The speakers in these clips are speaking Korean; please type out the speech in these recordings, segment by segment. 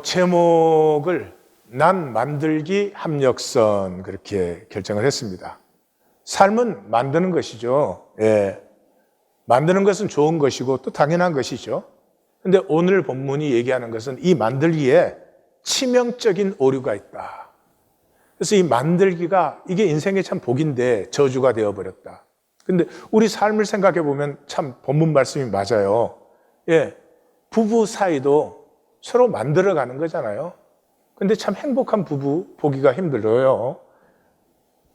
제목을 난 만들기 합력선 그렇게 결정을 했습니다. 삶은 만드는 것이죠. 예. 만드는 것은 좋은 것이고 또 당연한 것이죠. 근데 오늘 본문이 얘기하는 것은 이 만들기에 치명적인 오류가 있다. 그래서 이 만들기가 이게 인생의 참 복인데 저주가 되어버렸다. 근데 우리 삶을 생각해 보면 참 본문 말씀이 맞아요. 예. 부부 사이도 서로 만들어가는 거잖아요. 근데 참 행복한 부부 보기가 힘들어요.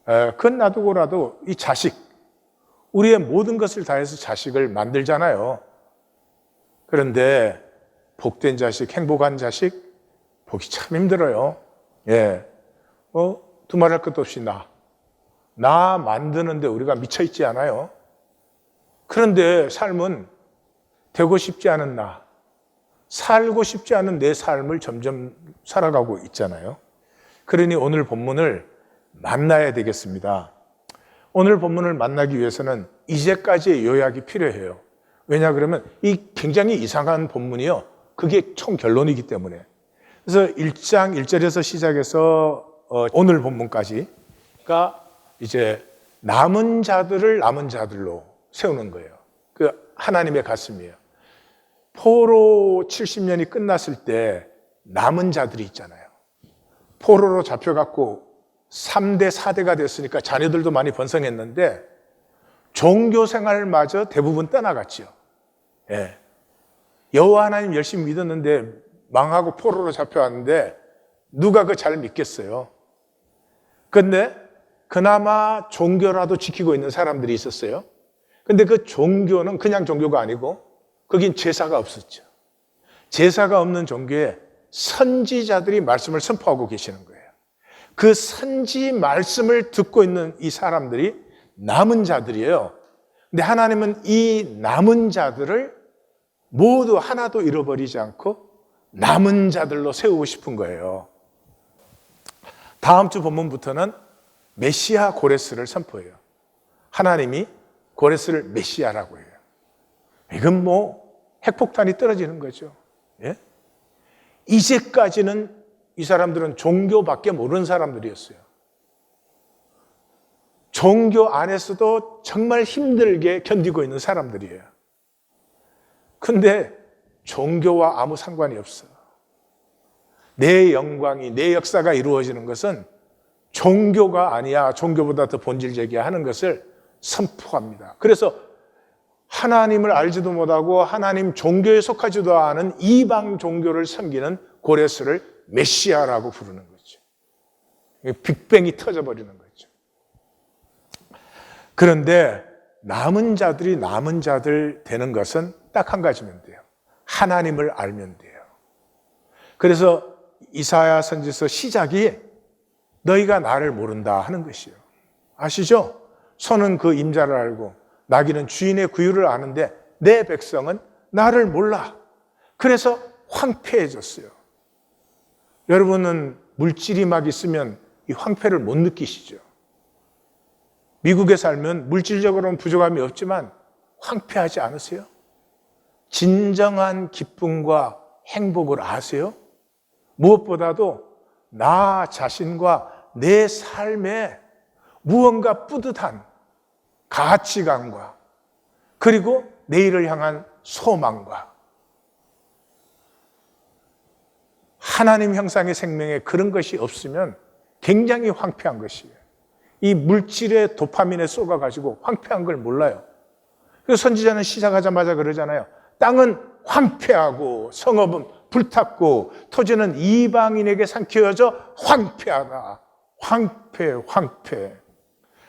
그건 놔두고라도 이 자식, 우리의 모든 것을 다해서 자식을 만들잖아요. 그런데 복된 자식, 행복한 자식 보기 참 힘들어요. 예. 두말할 것도 없이 나 만드는데 우리가 미쳐있지 않아요. 그런데 삶은 되고 싶지 않은 살고 싶지 않은 내 삶을 점점 살아가고 있잖아요. 그러니 오늘 본문을 만나야 되겠습니다. 오늘 본문을 만나기 위해서는 이제까지의 요약이 필요해요. 왜냐 그러면 이 굉장히 이상한 본문이요. 그게 총 결론이기 때문에. 그래서 1장 1절에서 시작해서 오늘 본문까지가 이제 남은 자들을 남은 자들로 세우는 거예요. 그 하나님의 가슴이에요. 포로 70년이 끝났을 때 남은 자들이 있잖아요. 포로로 잡혀갖고 3대, 4대가 됐으니까 자녀들도 많이 번성했는데 종교 생활마저 대부분 떠나갔죠. 예. 여호와 하나님 열심히 믿었는데 망하고 포로로 잡혀왔는데 누가 그 잘 믿겠어요? 근데 그나마 종교라도 지키고 있는 사람들이 있었어요. 근데 그 종교는 그냥 종교가 아니고 거긴 제사가 없었죠. 제사가 없는 종교에 선지자들이 말씀을 선포하고 계시는 거예요. 그 선지 말씀을 듣고 있는 이 사람들이 남은 자들이에요. 근데 하나님은 이 남은 자들을 모두 하나도 잃어버리지 않고 남은 자들로 세우고 싶은 거예요. 다음 주 본문부터는 메시아 고레스를 선포해요. 하나님이 고레스를 메시아라고 해요. 이건 핵폭탄이 떨어지는 거죠. 예? 이제까지는 이 사람들은 종교밖에 모르는 사람들이었어요. 종교 안에서도 정말 힘들게 견디고 있는 사람들이에요. 근데 종교와 아무 상관이 없어. 내 영광이, 내 역사가 이루어지는 것은 종교가 아니야. 종교보다 더 본질적이야 하는 것을 선포합니다. 그래서 하나님을 알지도 못하고 하나님 종교에 속하지도 않은 이방 종교를 섬기는 고레스를 메시아라고 부르는 거죠. 빅뱅이 터져버리는 거죠. 그런데 남은 자들이 남은 자들 되는 것은 딱 한 가지면 돼요. 하나님을 알면 돼요. 그래서 이사야 선지서 시작이 너희가 나를 모른다 하는 것이에요. 아시죠? 소는 그 임자를 알고 나귀는 주인의 구유를 아는데 내 백성은 나를 몰라. 그래서 황폐해졌어요. 여러분은 물질이 막 있으면 이 황폐를 못 느끼시죠? 미국에 살면 물질적으로는 부족함이 없지만 황폐하지 않으세요? 진정한 기쁨과 행복을 아세요? 무엇보다도 나 자신과 내 삶에 무언가 뿌듯한 가치관과 그리고 내일을 향한 소망과 하나님 형상의 생명에 그런 것이 없으면 굉장히 황폐한 것이에요. 이 물질의 도파민에 쏘가가지고 황폐한 걸 몰라요. 그래서 선지자는 시작하자마자 그러잖아요. 땅은 황폐하고 성읍은 불탔고 토지는 이방인에게 삼켜져 황폐하다. 황폐.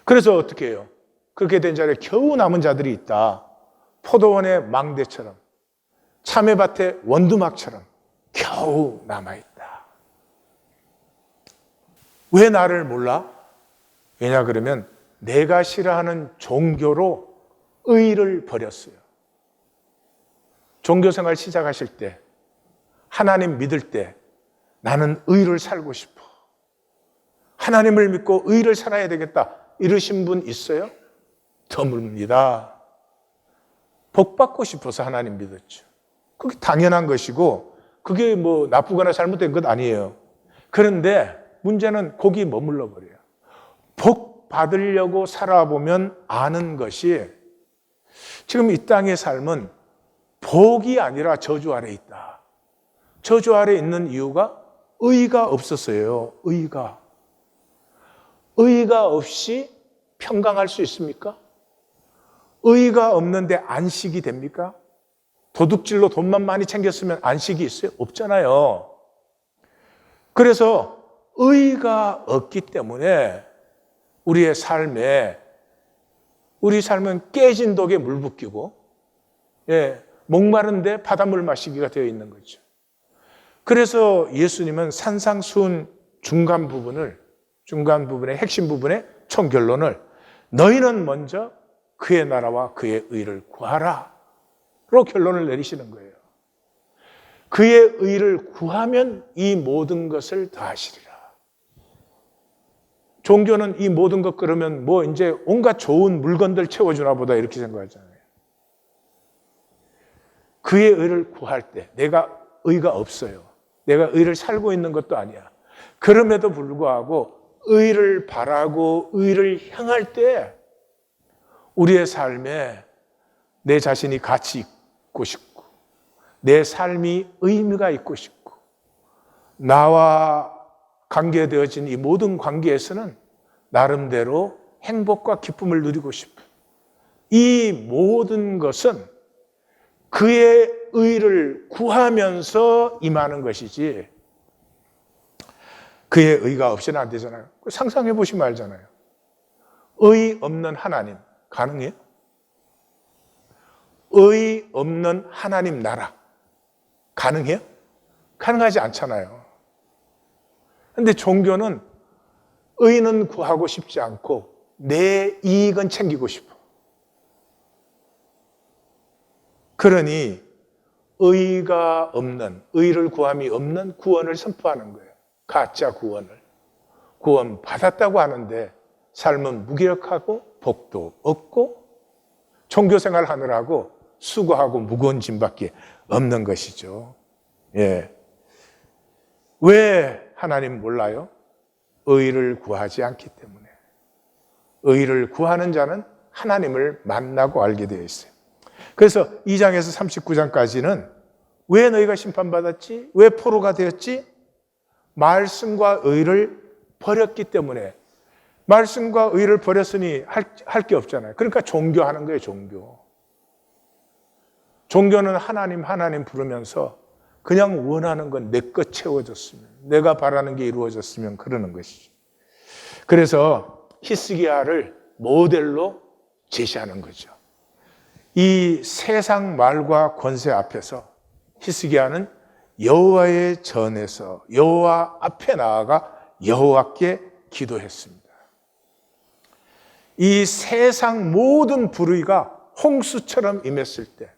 그래서 어떻게 해요? 그렇게 된 자리에 겨우 남은 자들이 있다. 포도원의 망대처럼 참외밭의 원두막처럼 겨우 남아있다. 왜 나를 몰라? 왜냐 그러면 내가 싫어하는 종교로 의를 버렸어요. 종교생활 시작하실 때 하나님 믿을 때 나는 의를 살고 싶어. 하나님을 믿고 의를 살아야 되겠다. 이러신 분 있어요? 드뭅니다. 복 받고 싶어서 하나님 믿었죠. 그게 당연한 것이고 그게 뭐 나쁘거나 잘못된 것 아니에요. 그런데 문제는 거기 머물러 버려요. 복 받으려고 살아보면 아는 것이 지금 이 땅의 삶은 복이 아니라 저주 아래 있다. 저주 아래 있는 이유가 의가 없었어요. 의가 없이 평강할 수 있습니까? 의가 없는데 안식이 됩니까? 도둑질로 돈만 많이 챙겼으면 안식이 있어요? 없잖아요. 그래서 의가 없기 때문에 우리 삶은 깨진 독에 물 붓기고, 목마른데 바닷물 마시기가 되어 있는 거죠. 그래서 예수님은 산상수훈 중간 부분의 핵심 부분의 총결론을 너희는 먼저 그의 나라와 그의 의를 구하라 로 결론을 내리시는 거예요. 그의 의를 구하면 이 모든 것을 더하시리라. 종교는 이 모든 것 그러면 뭐 이제 온갖 좋은 물건들 채워주나 보다 이렇게 생각하잖아요. 그의 의를 구할 때 내가 의가 없어요. 내가 의를 살고 있는 것도 아니야. 그럼에도 불구하고 의를 바라고 의를 향할 때 우리의 삶에 내 자신이 가치 있고 싶고 내 삶이 의미가 있고 싶고 나와 관계되어진 이 모든 관계에서는 나름대로 행복과 기쁨을 누리고 싶은 이 모든 것은 그의 의를 구하면서 임하는 것이지 그의 의가 없이는 안 되잖아요. 상상해 보시면 알잖아요. 의 없는 하나님 가능해요? 의 없는 하나님 나라 가능해요? 가능하지 않잖아요. 그런데 종교는 의는 구하고 싶지 않고 내 이익은 챙기고 싶어. 그러니 의가 없는, 의를 구함이 없는 구원을 선포하는 거예요. 가짜 구원을. 구원 받았다고 하는데 삶은 무기력하고 복도 없고 종교생활 하느라고 수고하고 무거운 짐밖에 없는 것이죠. 왜 하나님 몰라요? 의를 구하지 않기 때문에. 의를 구하는 자는 하나님을 만나고 알게 되어 있어요. 그래서 2장에서 39장까지는 왜 너희가 심판받았지? 왜 포로가 되었지? 말씀과 의를 버렸기 때문에. 말씀과 의를 버렸으니 할 게 없잖아요. 그러니까 종교하는 거예요, 종교. 종교는 하나님 부르면서 그냥 원하는 건 내 것 채워졌으면, 내가 바라는 게 이루어졌으면 그러는 것이죠. 그래서 히스기야를 모델로 제시하는 거죠. 이 세상 말과 권세 앞에서 히스기야는 여호와의 전에서 여호와 앞에 나아가 여호와께 기도했습니다. 이 세상 모든 불의가 홍수처럼 임했을 때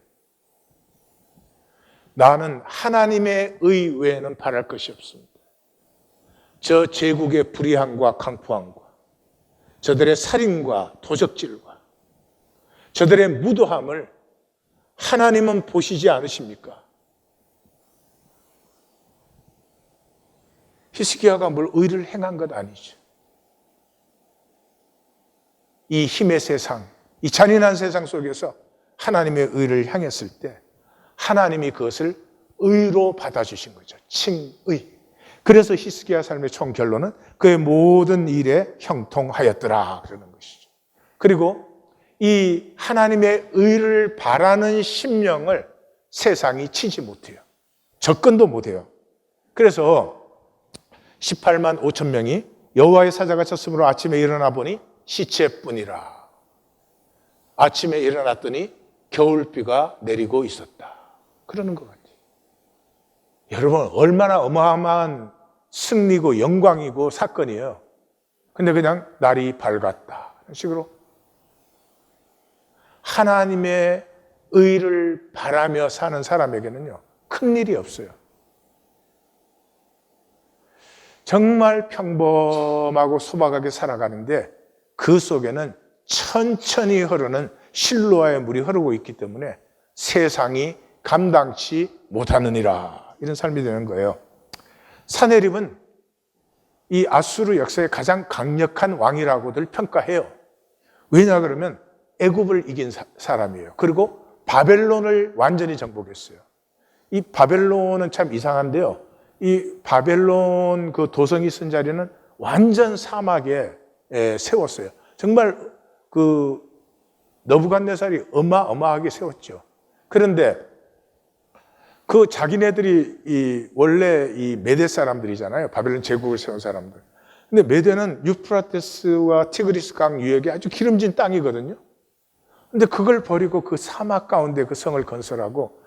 나는 하나님의 의 외에는 바랄 것이 없습니다. 저 제국의 불의함과 강포함과 저들의 살인과 도적질과 저들의 무도함을 하나님은 보시지 않으십니까? 히스기야가 뭘 의를 행한 것 아니죠. 이 힘의 세상, 이 잔인한 세상 속에서 하나님의 의를 향했을 때 하나님이 그것을 의로 받아주신 거죠. 칭의. 그래서 히스기야 삶의 총 결론은 그의 모든 일에 형통하였더라 그러는 것이죠. 그리고 이 하나님의 의를 바라는 심령을 세상이 치지 못해요. 접근도 못해요. 그래서 18만 5천 명이 여호와의 사자가 쳤으므로 아침에 일어나 보니 시체뿐이라. 아침에 일어났더니 겨울비가 내리고 있었다. 그러는 것 같아요. 여러분, 얼마나 어마어마한 승리고 영광이고 사건이에요. 근데 그냥 날이 밝았다. 이런 식으로 하나님의 의를 바라며 사는 사람에게는요, 큰일이 없어요. 정말 평범하고 소박하게 살아가는데 그 속에는 천천히 흐르는 실로아의 물이 흐르고 있기 때문에 세상이 감당치 못하느니라 이런 삶이 되는 거예요. 사네립은 이 아수르 역사의 가장 강력한 왕이라고들 평가해요. 왜냐 그러면 애굽을 이긴 사람이에요. 그리고 바벨론을 완전히 정복했어요. 이 바벨론은 참 이상한데요. 이 바벨론 그 도성이 쓴 자리는 완전 사막에 세웠어요. 정말 그 느부갓네살이 어마어마하게 세웠죠. 그런데 그 자기네들이 원래 이 메대 사람들이잖아요. 바벨론 제국을 세운 사람들. 근데 메대는 유프라테스와 티그리스 강 유역이 아주 기름진 땅이거든요. 근데 그걸 버리고 그 사막 가운데 그 성을 건설하고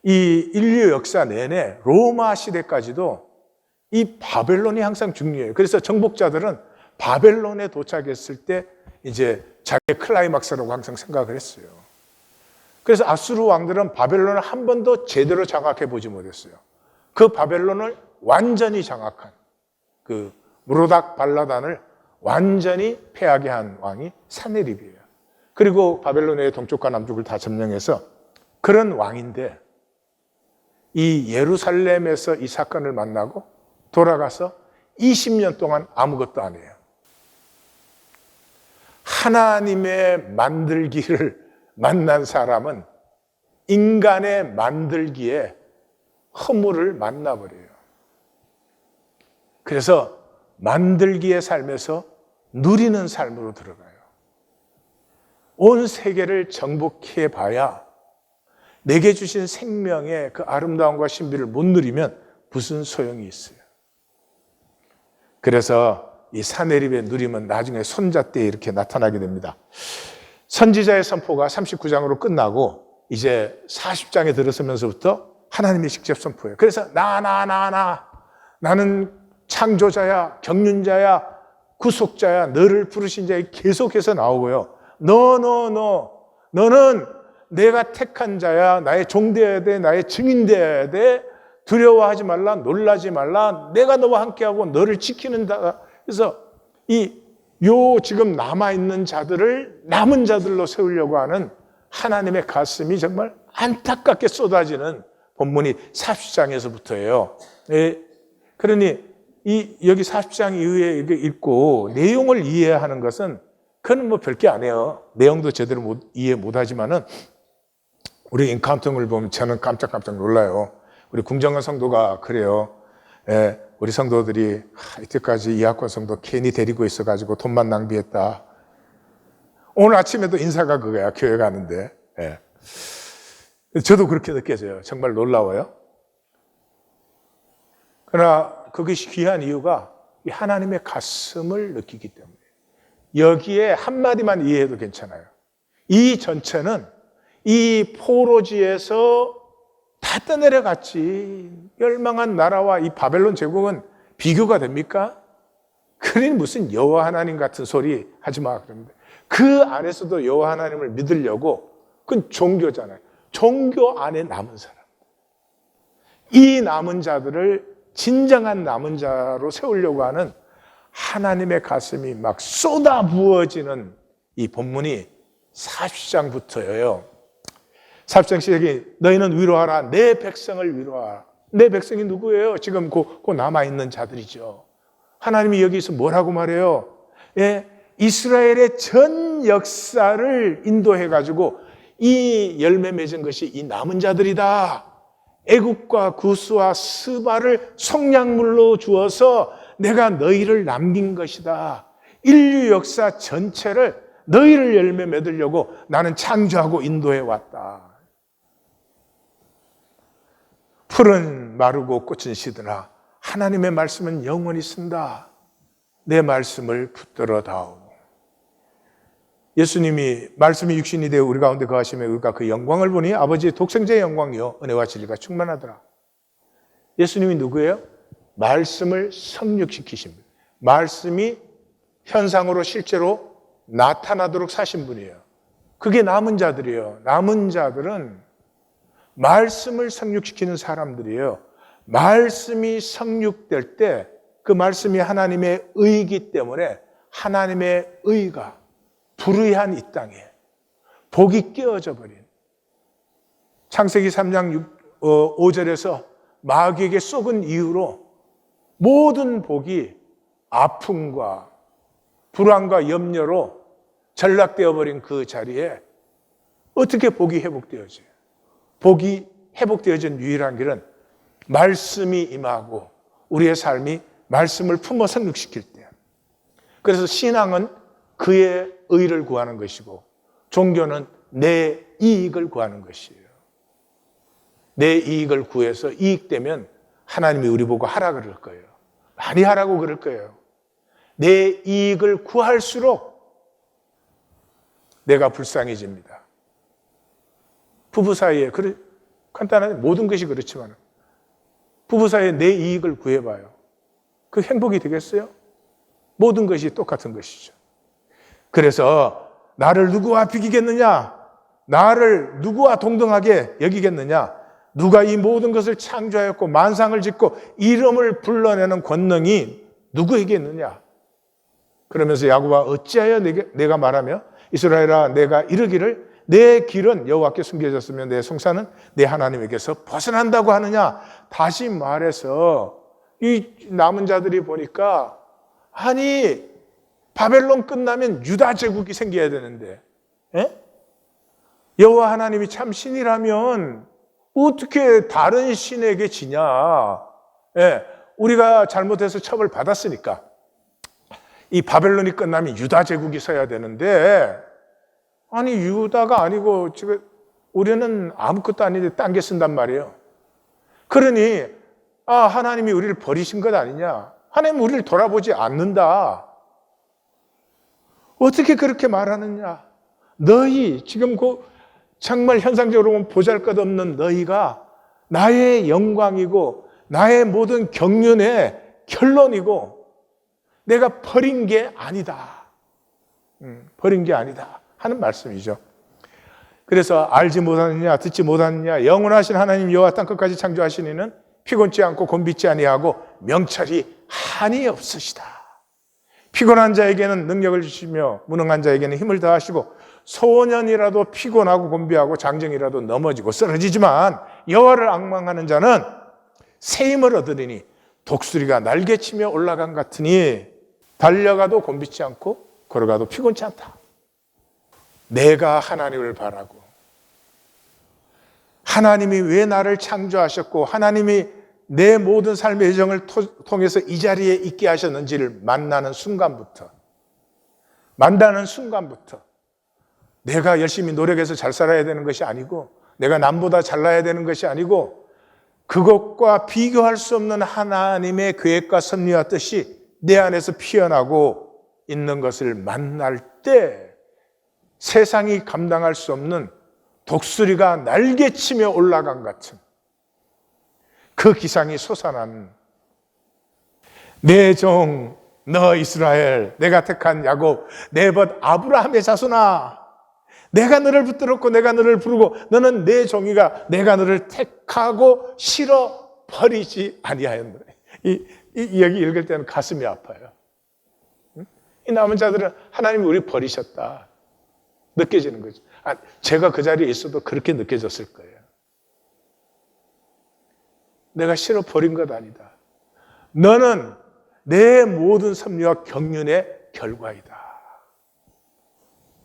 이 인류 역사 내내 로마 시대까지도 이 바벨론이 항상 중요해요. 그래서 정복자들은 바벨론에 도착했을 때 이제 자기의 클라이막스라고 항상 생각을 했어요. 그래서 아수르 왕들은 바벨론을 한 번도 제대로 장악해 보지 못했어요. 그 바벨론을 완전히 장악한 그 무로닥 발라단을 완전히 패하게 한 왕이 사네립이에요. 그리고 바벨론의 동쪽과 남쪽을 다 점령해서 그런 왕인데 이 예루살렘에서 이 사건을 만나고 돌아가서 20년 동안 아무것도 안 해요. 하나님의 만들기를 만난 사람은 인간의 만들기에 허물을 만나버려요. 그래서 만들기의 삶에서 누리는 삶으로 들어가요. 온 세계를 정복해 봐야 내게 주신 생명의 그 아름다움과 신비를 못 누리면 무슨 소용이 있어요. 그래서 이 사네립의 누림은 나중에 손자 때에 이렇게 나타나게 됩니다. 선지자의 선포가 39장으로 끝나고 이제 40장에 들어서면서부터 하나님이 직접 선포해요. 그래서 나는 창조자야, 경륜자야, 구속자야, 너를 부르신 자에 계속해서 나오고요. 너는 내가 택한 자야, 나의 종 되어야 돼, 나의 증인 되어야 돼, 두려워하지 말라, 놀라지 말라, 내가 너와 함께하고 너를 지키는다. 그래서 지금 남아있는 자들을 남은 자들로 세우려고 하는 하나님의 가슴이 정말 안타깝게 쏟아지는 본문이 40장에서부터예요. 그러니 여기 40장 이후에 이렇게 읽고 내용을 이해하는 것은 그건 뭐 별게 아니에요. 내용도 제대로 이해 못하지만은 우리 인카운팅을 보면 저는 깜짝깜짝 놀라요. 우리 궁정한 성도가 그래요. 우리 성도들이 이때까지 이학권 성도 괜히 데리고 있어가지고 돈만 낭비했다. 오늘 아침에도 인사가 그거야. 교회 가는데. 저도 그렇게 느껴져요. 정말 놀라워요. 그러나 그것이 귀한 이유가 이 하나님의 가슴을 느끼기 때문에 여기에 한마디만 이해해도 괜찮아요. 이 전체는 이 포로지에서 다 떠내려갔지. 멸망한 나라와 이 바벨론 제국은 비교가 됩니까? 그러니 무슨 여호와 하나님 같은 소리 하지 마. 그런데 그 안에서도 여호와 하나님을 믿으려고 그건 종교잖아요. 종교 안에 남은 사람. 이 남은 자들을 진정한 남은 자로 세우려고 하는 하나님의 가슴이 막 쏟아 부어지는 이 본문이 40장부터예요. 40장 시작이 너희는 위로하라. 내 백성을 위로하라. 내 백성이 누구예요? 지금 그 남아있는 자들이죠. 하나님이 여기서 뭐라고 말해요? 이스라엘의 전 역사를 인도해가지고 이 열매 맺은 것이 이 남은 자들이다. 애굽과 구스와 스바를 속량물로 주어서 내가 너희를 남긴 것이다. 인류 역사 전체를 너희를 열매 맺으려고 나는 창조하고 인도해 왔다. 풀은 마르고 꽃은 시드나 하나님의 말씀은 영원히 쓴다. 내 말씀을 붙들어 다오. 예수님이 말씀이 육신이 되어 우리 가운데 거하시며 우리가 그 영광을 보니 아버지의 독생자의 영광이요 은혜와 진리가 충만하더라. 예수님이 누구예요? 말씀을 성육시키십니다. 말씀이 현상으로 실제로 나타나도록 사신 분이에요. 그게 남은 자들이에요. 남은 자들은 말씀을 성육시키는 사람들이에요. 말씀이 성육될 때 그 말씀이 하나님의 의이기 때문에 하나님의 의가 불의한 이 땅에 복이 끼어져 버린 창세기 3장 5절에서 마귀에게 속은 이유로 모든 복이 아픔과 불안과 염려로 전락되어 버린 그 자리에 어떻게 복이 회복되어져요? 복이 회복되어진 유일한 길은 말씀이 임하고 우리의 삶이 말씀을 품어 성육시킬 때. 그래서 신앙은 그의 의를 구하는 것이고 종교는 내 이익을 구하는 것이에요. 내 이익을 구해서 이익되면 하나님이 우리 보고 하라 그럴 거예요. 많이 하라고 그럴 거예요. 내 이익을 구할수록 내가 불쌍해집니다. 부부 사이에 간단하게 모든 것이 그렇지만 부부 사이에 내 이익을 구해봐요. 그 행복이 되겠어요? 모든 것이 똑같은 것이죠. 그래서 나를 누구와 비기겠느냐? 나를 누구와 동등하게 여기겠느냐? 누가 이 모든 것을 창조하였고 만상을 짓고 이름을 불러내는 권능이 누구에게 있느냐? 그러면서 야곱아 어찌하여 내가 말하며 이스라엘아 내가 이르기를 내 길은 여호와께 숨겨졌으며 내 송사는 내 하나님에게서 벗어난다고 하느냐? 다시 말해서 이 남은 자들이 보니까 아니 바벨론 끝나면 유다 제국이 생겨야 되는데 여호와 하나님이 참 신이라면 어떻게 다른 신에게 지냐? 우리가 잘못해서 처벌 받았으니까 이 바벨론이 끝나면 유다 제국이 서야 되는데 아니 유다가 아니고 지금 우리는 아무것도 아닌데 딴 게 쓴단 말이에요. 그러니 하나님이 우리를 버리신 것 아니냐? 하나님은 우리를 돌아보지 않는다. 어떻게 그렇게 말하느냐? 너희 지금 정말 현상적으로 보면 보잘것없는 너희가 나의 영광이고 나의 모든 경륜의 결론이고 내가 버린 게 아니다. 버린 게 아니다 하는 말씀이죠. 그래서 알지 못하느냐 듣지 못하느냐 영원하신 하나님 여호와 땅끝까지 창조하신 이는 피곤치 않고 곤비지 아니하고 명철이 한이 없으시다. 피곤한 자에게는 능력을 주시며 무능한 자에게는 힘을 더하시고 소년이라도 피곤하고 곤비하고 장정이라도 넘어지고 쓰러지지만 여호와를 앙망하는 자는 새 힘을 얻으리니 독수리가 날개치며 올라간 같으니 달려가도 곤비지 않고 걸어가도 피곤치 않다. 내가 하나님을 바라고 하나님이 왜 나를 창조하셨고 하나님이 내 모든 삶의 여정을 통해서 이 자리에 있게 하셨는지를 만나는 순간부터 내가 열심히 노력해서 잘 살아야 되는 것이 아니고 내가 남보다 잘나야 되는 것이 아니고 그것과 비교할 수 없는 하나님의 계획과 섭리와 뜻이 내 안에서 피어나고 있는 것을 만날 때 세상이 감당할 수 없는 독수리가 날개치며 올라간 같은 그 기상이 솟아난 내 종 너 이스라엘 내가 택한 야곱 내 벗 아브라함의 자손아 내가 너를 붙들었고 내가 너를 부르고 너는 내 종이가 내가 너를 택하고 실어 버리지 아니하였노라. 이 이야기 읽을 때는 가슴이 아파요. 이 남은 자들은 하나님이 우리 버리셨다 느껴지는 거죠. 제가 그 자리에 있어도 그렇게 느껴졌을 거예요. 내가 실어 버린 것 아니다. 너는 내 모든 섭리와 경륜의 결과이다.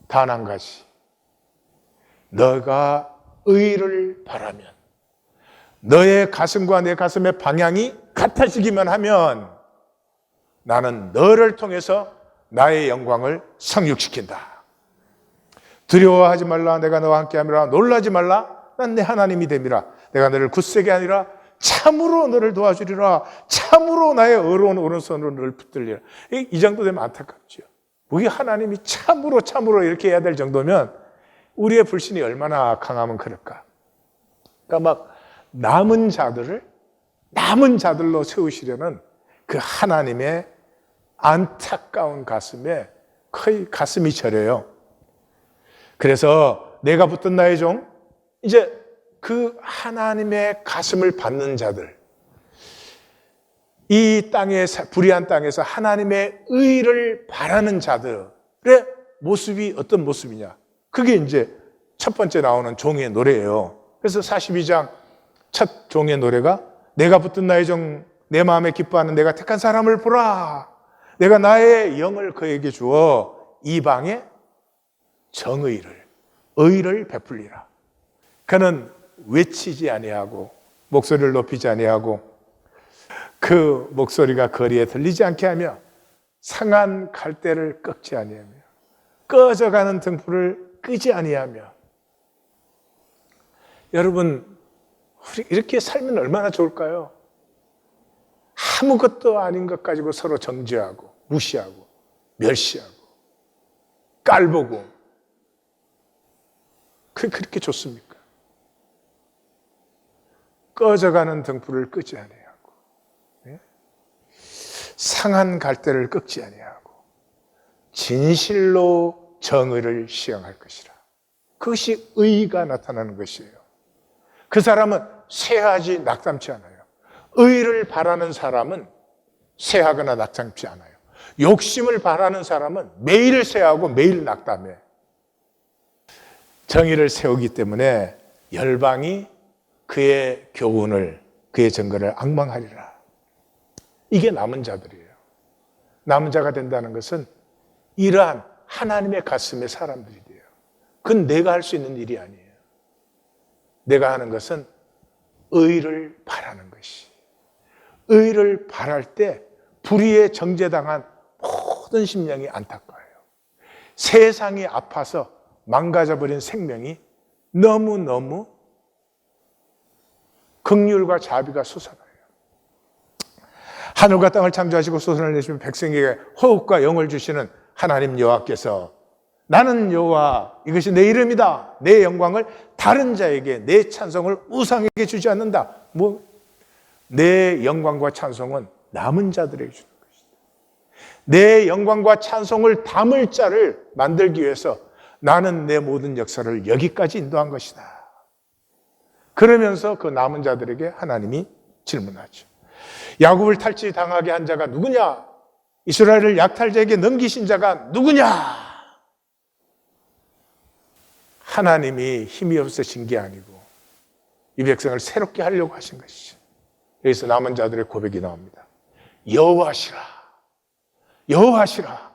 단 한 가지. 너가 의를 바라면 너의 가슴과 내 가슴의 방향이 같아지기만 하면 나는 너를 통해서 나의 영광을 성육시킨다. 두려워하지 말라. 내가 너와 함께함이라. 놀라지 말라. 난 내 하나님이 됨이라. 내가 너를 굳세게 하니라. 참으로 너를 도와주리라. 참으로 나의 의로운 오른손으로 너를 붙들리라. 이 정도 되면 안타깝죠. 우리 하나님이 참으로 이렇게 해야 될 정도면 우리의 불신이 얼마나 강하면 그럴까. 그러니까 막 남은 자들로 세우시려는 그 하나님의 안타까운 가슴에 거의 가슴이 저려요. 그래서 내가 붙든 나의 종, 이제 그 하나님의 가슴을 받는 자들, 이 땅에 불의한 땅에서 하나님의 의를 바라는 자들의 모습이 어떤 모습이냐? 그게 이제 첫 번째 나오는 종의 노래예요. 그래서 42장 첫 종의 노래가 내가 붙든 나의 종, 내 마음에 기뻐하는 내가 택한 사람을 보라. 내가 나의 영을 그에게 주어 이방에 정의를, 의를 베풀리라. 그는 외치지 아니하고 목소리를 높이지 아니하고 그 목소리가 거리에 들리지 않게 하며 상한 갈대를 꺾지 아니하며 꺼져가는 등불을 끄지 아니하며. 여러분, 우리 이렇게 살면 얼마나 좋을까요? 아무것도 아닌 것 가지고 서로 정죄하고 무시하고 멸시하고 깔보고, 그렇게 좋습니까? 꺼져가는 등불을 끄지 아니하고, 상한 갈대를 꺾지 아니하고 진실로 정의를 시행할 것이라. 그것이 의가 나타나는 것이에요. 그 사람은 쇠하지 낙담치 않아요. 의를 바라는 사람은 쇠하거나 낙담치 않아요. 욕심을 바라는 사람은 매일 쇠하고 매일 낙담해. 정의를 세우기 때문에 열방이 그의 교훈을, 그의 증거를 앙망하리라. 이게 남은 자들이에요. 남은 자가 된다는 것은 이러한 하나님의 가슴의 사람들이 돼요. 그건 내가 할 수 있는 일이 아니에요. 내가 하는 것은 의를 바라는 것이. 의를 바랄 때 불의에 정죄당한 모든 심령이 안타까워요. 세상이 아파서 망가져버린 생명이 너무너무 긍휼과 자비가 솟아나요. 하늘과 땅을 창조하시고 솟아날 내시며 백성에게 호흡과 영을 주시는 하나님 여호와께서 나는 여호와, 이것이 내 이름이다. 내 영광을 다른 자에게, 내 찬송을 우상에게 주지 않는다. 내 영광과 찬송은 남은 자들에게 주는 것이다. 내 영광과 찬송을 담을 자를 만들기 위해서 나는 내 모든 역사를 여기까지 인도한 것이다. 그러면서 그 남은 자들에게 하나님이 질문하죠. 야곱을 탈취당하게 한 자가 누구냐? 이스라엘을 약탈자에게 넘기신 자가 누구냐? 하나님이 힘이 없으신 게 아니고 이 백성을 새롭게 하려고 하신 것이죠. 여기서 남은 자들의 고백이 나옵니다. 여호와시라, 여호와시라.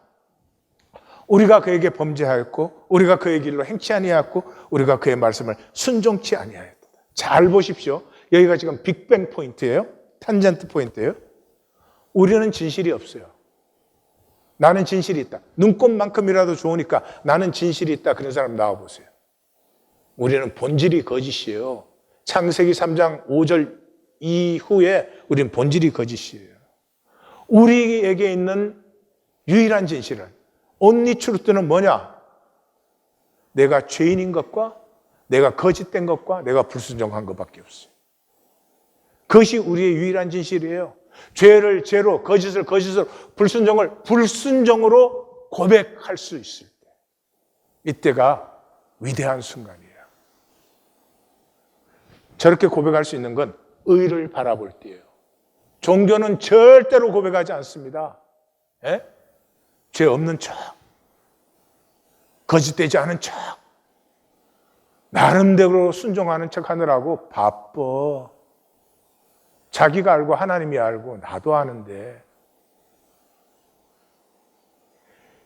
우리가 그에게 범죄하였고 우리가 그의 길로 행치 아니하였고 우리가 그의 말씀을 순종치 아니하였다. 잘 보십시오. 여기가 지금 빅뱅 포인트예요. 탄젠트 포인트예요. 우리는 진실이 없어요. 나는 진실이 있다. 눈꽃만큼이라도 좋으니까 나는 진실이 있다. 그런 사람 나와보세요. 우리는 본질이 거짓이에요. 창세기 3장 5절 이후에 우리는 본질이 거짓이에요. 우리에게 있는 유일한 진실은, only truth는 뭐냐? 내가 죄인인 것과 내가 거짓된 것과 내가 불순종한 것밖에 없어요. 그것이 우리의 유일한 진실이에요. 죄를 죄로, 거짓을 거짓으로, 불순종을 불순종으로 고백할 수 있을 때, 이때가 위대한 순간이에요. 저렇게 고백할 수 있는 건 의를 바라볼 때예요. 종교는 절대로 고백하지 않습니다. 예? 죄 없는 척, 거짓되지 않은 척, 나름대로 순종하는 척 하느라고 바빠. 자기가 알고 하나님이 알고 나도 아는데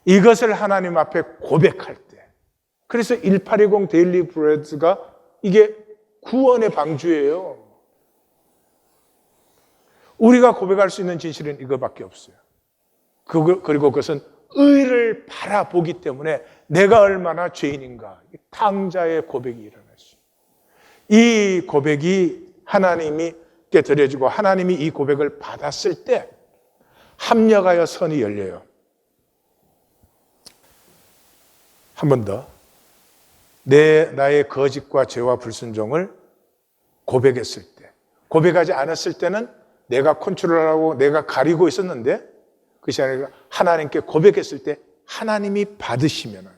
이것을 하나님 앞에 고백할 때, 그래서 1820 데일리 브레드가 이게 구원의 방주예요. 우리가 고백할 수 있는 진실은 이거밖에 없어요. 그리고 그것은 의를 바라보기 때문에 내가 얼마나 죄인인가, 탕자의 고백이 일어났어요. 이 고백이 하나님께 드려지고 하나님이 이 고백을 받았을 때 합력하여 선이 열려요. 한 번 더. 나의 거짓과 죄와 불순종을 고백했을 때, 고백하지 않았을 때는 내가 컨트롤하고 내가 가리고 있었는데 그것이 아니라 하나님께 고백했을 때 하나님이 받으시면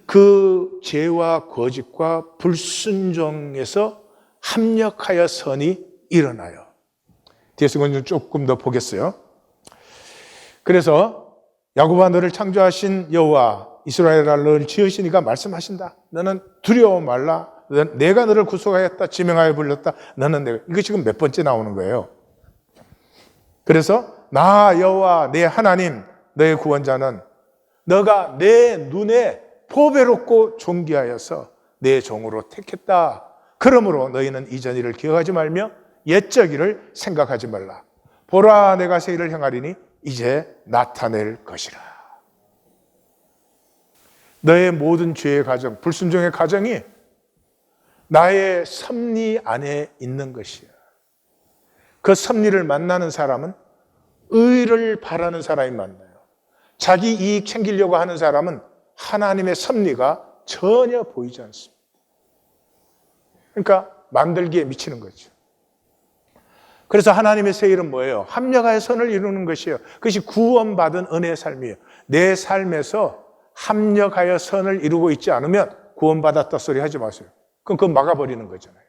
그 죄와 거짓과 불순종에서 합력하여 선이 일어나요. 뒤에서 좀 조금 더 보겠어요. 그래서 야곱아, 너를 창조하신 여호와 이스라엘아, 너를 지으시니가 말씀하신다. 너는 두려워 말라. 내가 너를 구속하였다, 지명하여 불렀다, 너는 내가. 이거 지금 몇 번째 나오는 거예요. 그래서 나 여호와 내 하나님 너의 구원자는 너가 내 눈에 보배롭고 존귀하여서 내 종으로 택했다. 그러므로 너희는 이전 일을 기억하지 말며 옛적 일을 생각하지 말라. 보라, 내가 새 일을 행하리니 이제 나타낼 것이라. 너의 모든 죄의 가정, 불순종의 가정이 나의 섭리 안에 있는 것이야. 그 섭리를 만나는 사람은 의를 바라는 사람이 만나요. 자기 이익 챙기려고 하는 사람은 하나님의 섭리가 전혀 보이지 않습니다. 그러니까 만들기에 미치는 거죠. 그래서 하나님의 새 일은 뭐예요? 합력하여 선을 이루는 것이에요. 그것이 구원받은 은혜의 삶이에요. 내 삶에서 합력하여 선을 이루고 있지 않으면 구원받았다 소리 하지 마세요. 그럼 그거 막아버리는 거잖아요.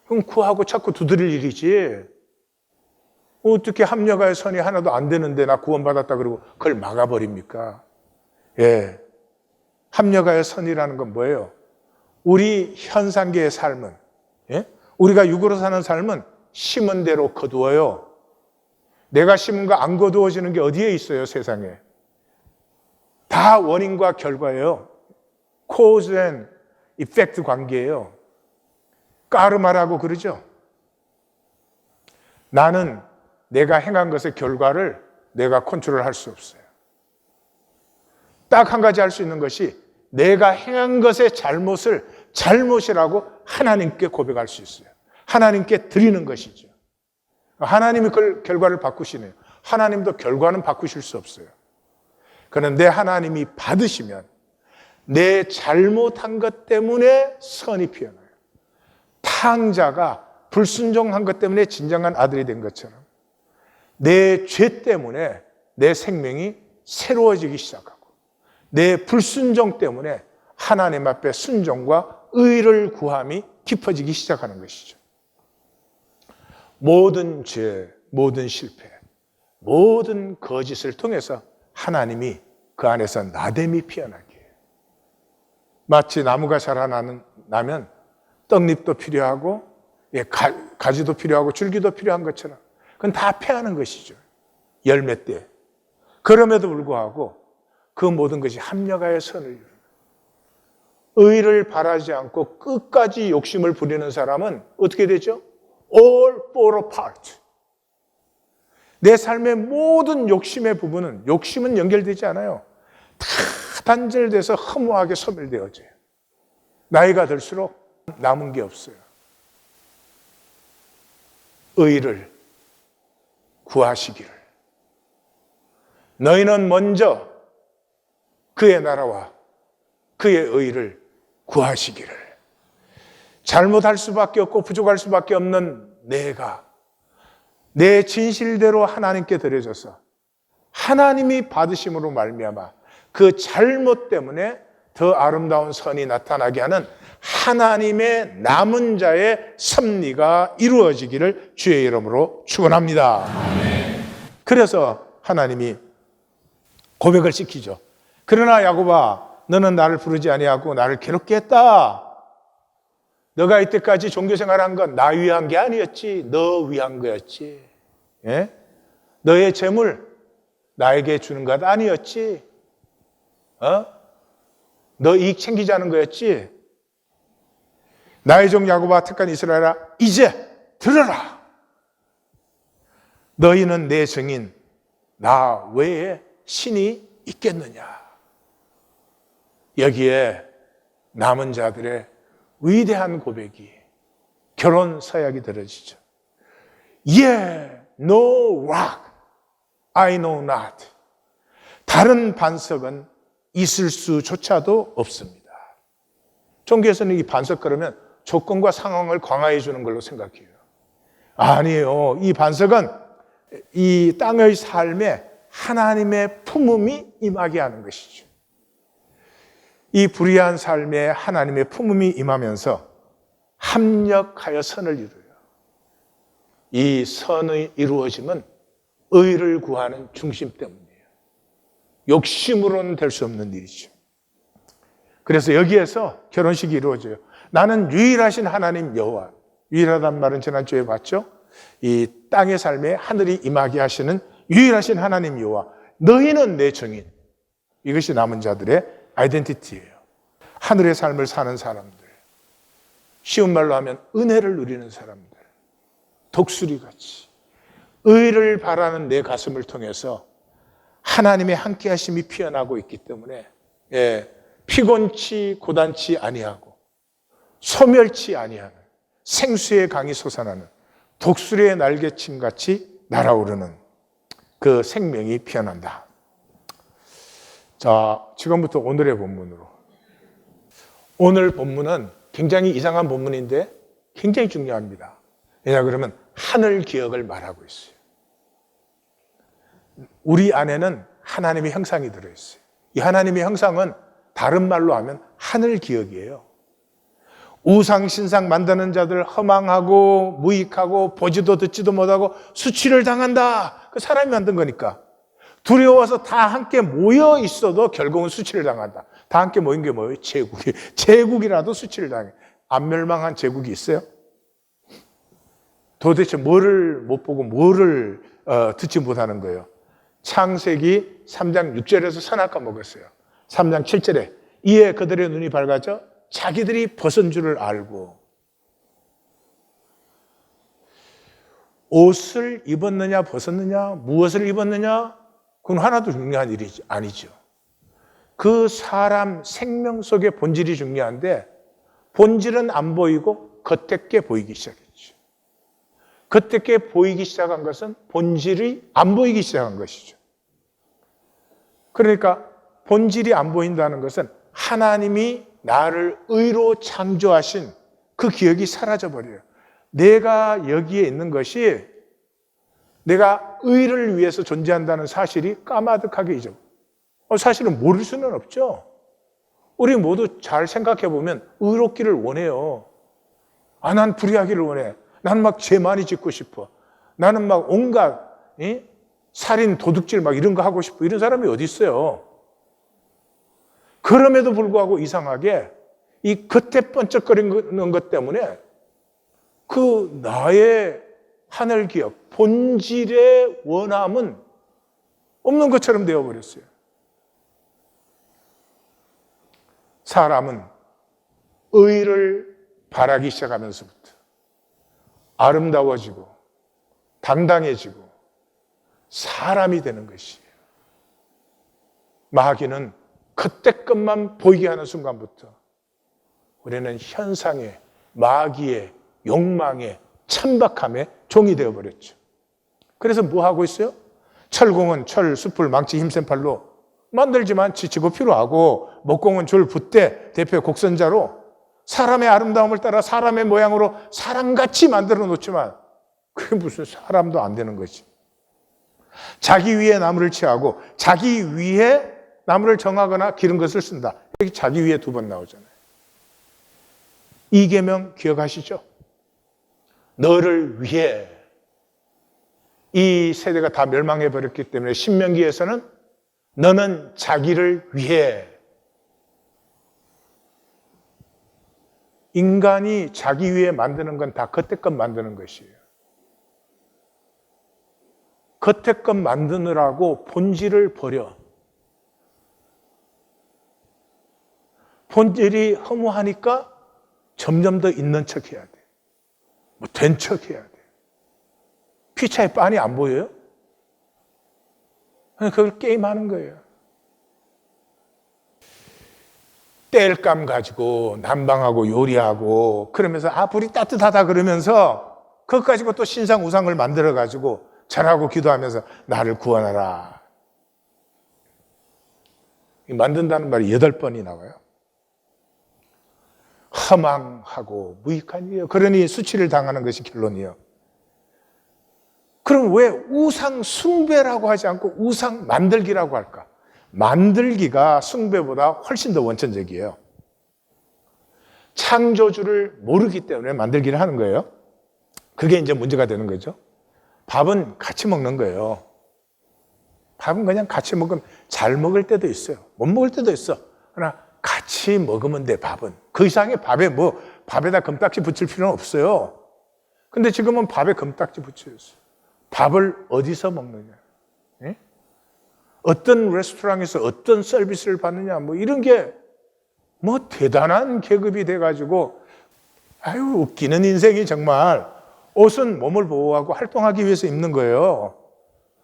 그럼 구하고 자꾸 두드릴 일이지. 어떻게 합력하여 선이 하나도 안 되는데 나 구원받았다 그러고 그걸 막아버립니까? 예. 합력하여 선이라는 건 뭐예요? 우리 현상계의 삶은, 예? 우리가 육으로 사는 삶은 심은 대로 거두어요. 내가 심은 거 안 거두어지는 게 어디에 있어요, 세상에? 다 원인과 결과예요. cause and effect 관계예요. 까르마라고 그러죠. 나는 내가 행한 것의 결과를 내가 컨트롤할 수 없어요. 딱 한 가지 할 수 있는 것이 내가 행한 것의 잘못을 잘못이라고 하나님께 고백할 수 있어요. 하나님께 드리는 것이죠. 하나님이 그 결과를 바꾸시네요. 하나님도 결과는 바꾸실 수 없어요. 그런데 하나님이 받으시면 내 잘못한 것 때문에 선이 피어나요. 탕자가 불순종한 것 때문에 진정한 아들이 된 것처럼 내 죄 때문에 내 생명이 새로워지기 시작하고 내 불순종 때문에 하나님 앞에 순종과 의를 구함이 깊어지기 시작하는 것이죠. 모든 죄, 모든 실패, 모든 거짓을 통해서 하나님이 그 안에서 나됨이 피어나게 해요. 마치 나무가 자라나면 떡잎도 필요하고 가지도 필요하고 줄기도 필요한 것처럼 그건 다 패하는 것이죠. 열매 때. 그럼에도 불구하고 그 모든 것이 합력하여 선을 이루는 의를 바라지 않고 끝까지 욕심을 부리는 사람은 어떻게 되죠? All fall apart. 내 삶의 모든 욕심의 부분은 욕심은 연결되지 않아요. 다 단절돼서 허무하게 소멸되어져요. 나이가 들수록 남은 게 없어요. 의를 구하시기를. 너희는 먼저 그의 나라와 그의 의를 구하시기를. 잘못할 수밖에 없고 부족할 수밖에 없는 내가 내 진실대로 하나님께 드려져서 하나님이 받으심으로 말미암아 그 잘못 때문에 더 아름다운 선이 나타나게 하는 하나님의 남은 자의 섭리가 이루어지기를 주의 이름으로 축원합니다. 그래서 하나님이 고백을 시키죠. 그러나 야곱아, 너는 나를 부르지 아니하고 나를 괴롭게 했다. 너가 이때까지 종교생활한 건 나 위한 게 아니었지. 너 위한 거였지. 예? 너의 재물 나에게 주는 것 아니었지. 너 이익 챙기자는 거였지. 나의 종 야곱아, 택한 이스라엘아, 이제 들어라. 너희는 내 증인 나 외에 신이 있겠느냐. 여기에 남은 자들의 위대한 고백이 결혼 서약이 들어지죠. Yeah, no rock, I know not. 다른 반석은 있을 수조차도 없습니다. 종교에서는 이 반석 그러면 조건과 상황을 강화해 주는 걸로 생각해요. 아니에요. 이 반석은 이 땅의 삶에 하나님의 품음이 임하게 하는 것이죠. 이 불의한 삶에 하나님의 품음이 임하면서 합력하여 선을 이루어요. 이 선의 이루어짐은 의를 구하는 중심 때문이에요. 욕심으로는 될 수 없는 일이죠. 그래서 여기에서 결혼식이 이루어져요. 나는 유일하신 하나님 여호와. 유일하단 말은 지난주에 봤죠? 이 땅의 삶에 하늘이 임하게 하시는 유일하신 하나님 여호와. 너희는 내 증인. 이것이 남은 자들의 아이덴티티예요. 하늘의 삶을 사는 사람들. 쉬운 말로 하면 은혜를 누리는 사람들. 독수리같이 의를 바라는 내 가슴을 통해서 하나님의 함께하심이 피어나고 있기 때문에 피곤치 고단치 아니하고 소멸치 아니하는 생수의 강이 솟아나는 독수리의 날개침같이 날아오르는 그 생명이 피어난다. 자, 지금부터 오늘의 본문으로. 오늘 본문은 굉장히 이상한 본문인데 굉장히 중요합니다. 왜냐 그러면 하늘 기억을 말하고 있어요. 우리 안에는 하나님의 형상이 들어있어요. 이 하나님의 형상은 다른 말로 하면 하늘 기억이에요. 우상 신상 만드는 자들 허망하고 무익하고 보지도 듣지도 못하고 수치를 당한다. 그 사람이 만든 거니까. 두려워서 다 함께 모여 있어도 결국은 수치를 당한다. 다 함께 모인 게 뭐예요? 제국이. 제국이라도 수치를 당해. 안 멸망한 제국이 있어요? 도대체 뭐를 못 보고 뭐를 듣지 못하는 거예요? 창세기 3장 6절에서 선악과 먹었어요. 3장 7절에 이에 그들의 눈이 밝아져 자기들이 벗은 줄을 알고. 옷을 입었느냐 벗었느냐 무엇을 입었느냐 그건 하나도 중요한 일이 아니죠. 그 사람 생명 속의 본질이 중요한데 본질은 안 보이고 겉에 게 보이기 시작했죠. 겉에 게 보이기 시작한 것은 본질이 안 보이기 시작한 것이죠. 그러니까 본질이 안 보인다는 것은 하나님이 나를 의로 창조하신 그 기억이 사라져버려요. 내가 여기에 있는 것이 내가 의를 위해서 존재한다는 사실이 까마득하게 잊어. 사실은 모를 수는 없죠. 우리 모두 잘 생각해 보면 의롭기를 원해요. 난 불의하기를 원해. 나는 막 죄 많이 짓고 싶어. 나는 막 온갖 살인, 도둑질 막 이런 거 하고 싶어. 이런 사람이 어디 있어요? 그럼에도 불구하고 이상하게 이 겉에 번쩍거리는 것 때문에 그 나의 하늘 기억, 본질의 원함은 없는 것처럼 되어버렸어요. 사람은 의를 바라기 시작하면서부터 아름다워지고 당당해지고 사람이 되는 것이에요. 마귀는 그때 것만 보이게 하는 순간부터 우리는 현상의, 마귀의, 욕망의, 천박함의 종이 되어버렸죠. 그래서 뭐 하고 있어요? 철공은 철, 숯불, 망치, 힘센 팔로 만들지만 지치고 피로하고, 목공은 줄, 붓대, 대표 곡선자로 사람의 아름다움을 따라 사람의 모양으로 사람같이 만들어 놓지만 그게 무슨 사람도 안 되는 거지. 자기 위에 나무를 취하고 자기 위에 나무를 정하거나 기른 것을 쓴다. 여기 자기 위에 2번 나오잖아요. 이 계명 기억하시죠? 너를 위해. 이 세대가 다 멸망해버렸기 때문에 신명기에서는 너는 자기를 위해. 인간이 자기 위해 만드는 건 다 겉에 것 만드는 것이에요. 겉에 것 만드느라고 본질을 버려. 본질이 허무하니까 점점 더 있는 척 해야 돼. 뭐 된 척 해야 돼. 피차에 빤이 안 보여요? 그걸 게임하는 거예요. 땔감 가지고 난방하고 요리하고 그러면서 불이 따뜻하다 그러면서 그것 가지고 또 신상 우상을 만들어 가지고 잘하고 기도하면서 나를 구원하라. 만든다는 말이 8번이 나와요. 허망하고 무익한 일이에요. 그러니 수치를 당하는 것이 결론이에요. 그럼 왜 우상 숭배라고 하지 않고 우상 만들기라고 할까? 만들기가 숭배보다 훨씬 더 원천적이에요. 창조주를 모르기 때문에 만들기를 하는 거예요. 그게 이제 문제가 되는 거죠. 밥은 같이 먹는 거예요. 밥은 그냥 같이 먹으면 잘 먹을 때도 있어요. 못 먹을 때도 있어. 그러나 같이 먹으면 돼, 밥은. 그 이상의 밥에다 금딱지 붙일 필요는 없어요. 근데 지금은 밥에 금딱지 붙여있어요. 밥을 어디서 먹느냐? 예? 어떤 레스토랑에서 어떤 서비스를 받느냐? 이런 게 대단한 계급이 돼가지고, 아유, 웃기는 인생이 정말. 옷은 몸을 보호하고 활동하기 위해서 입는 거예요.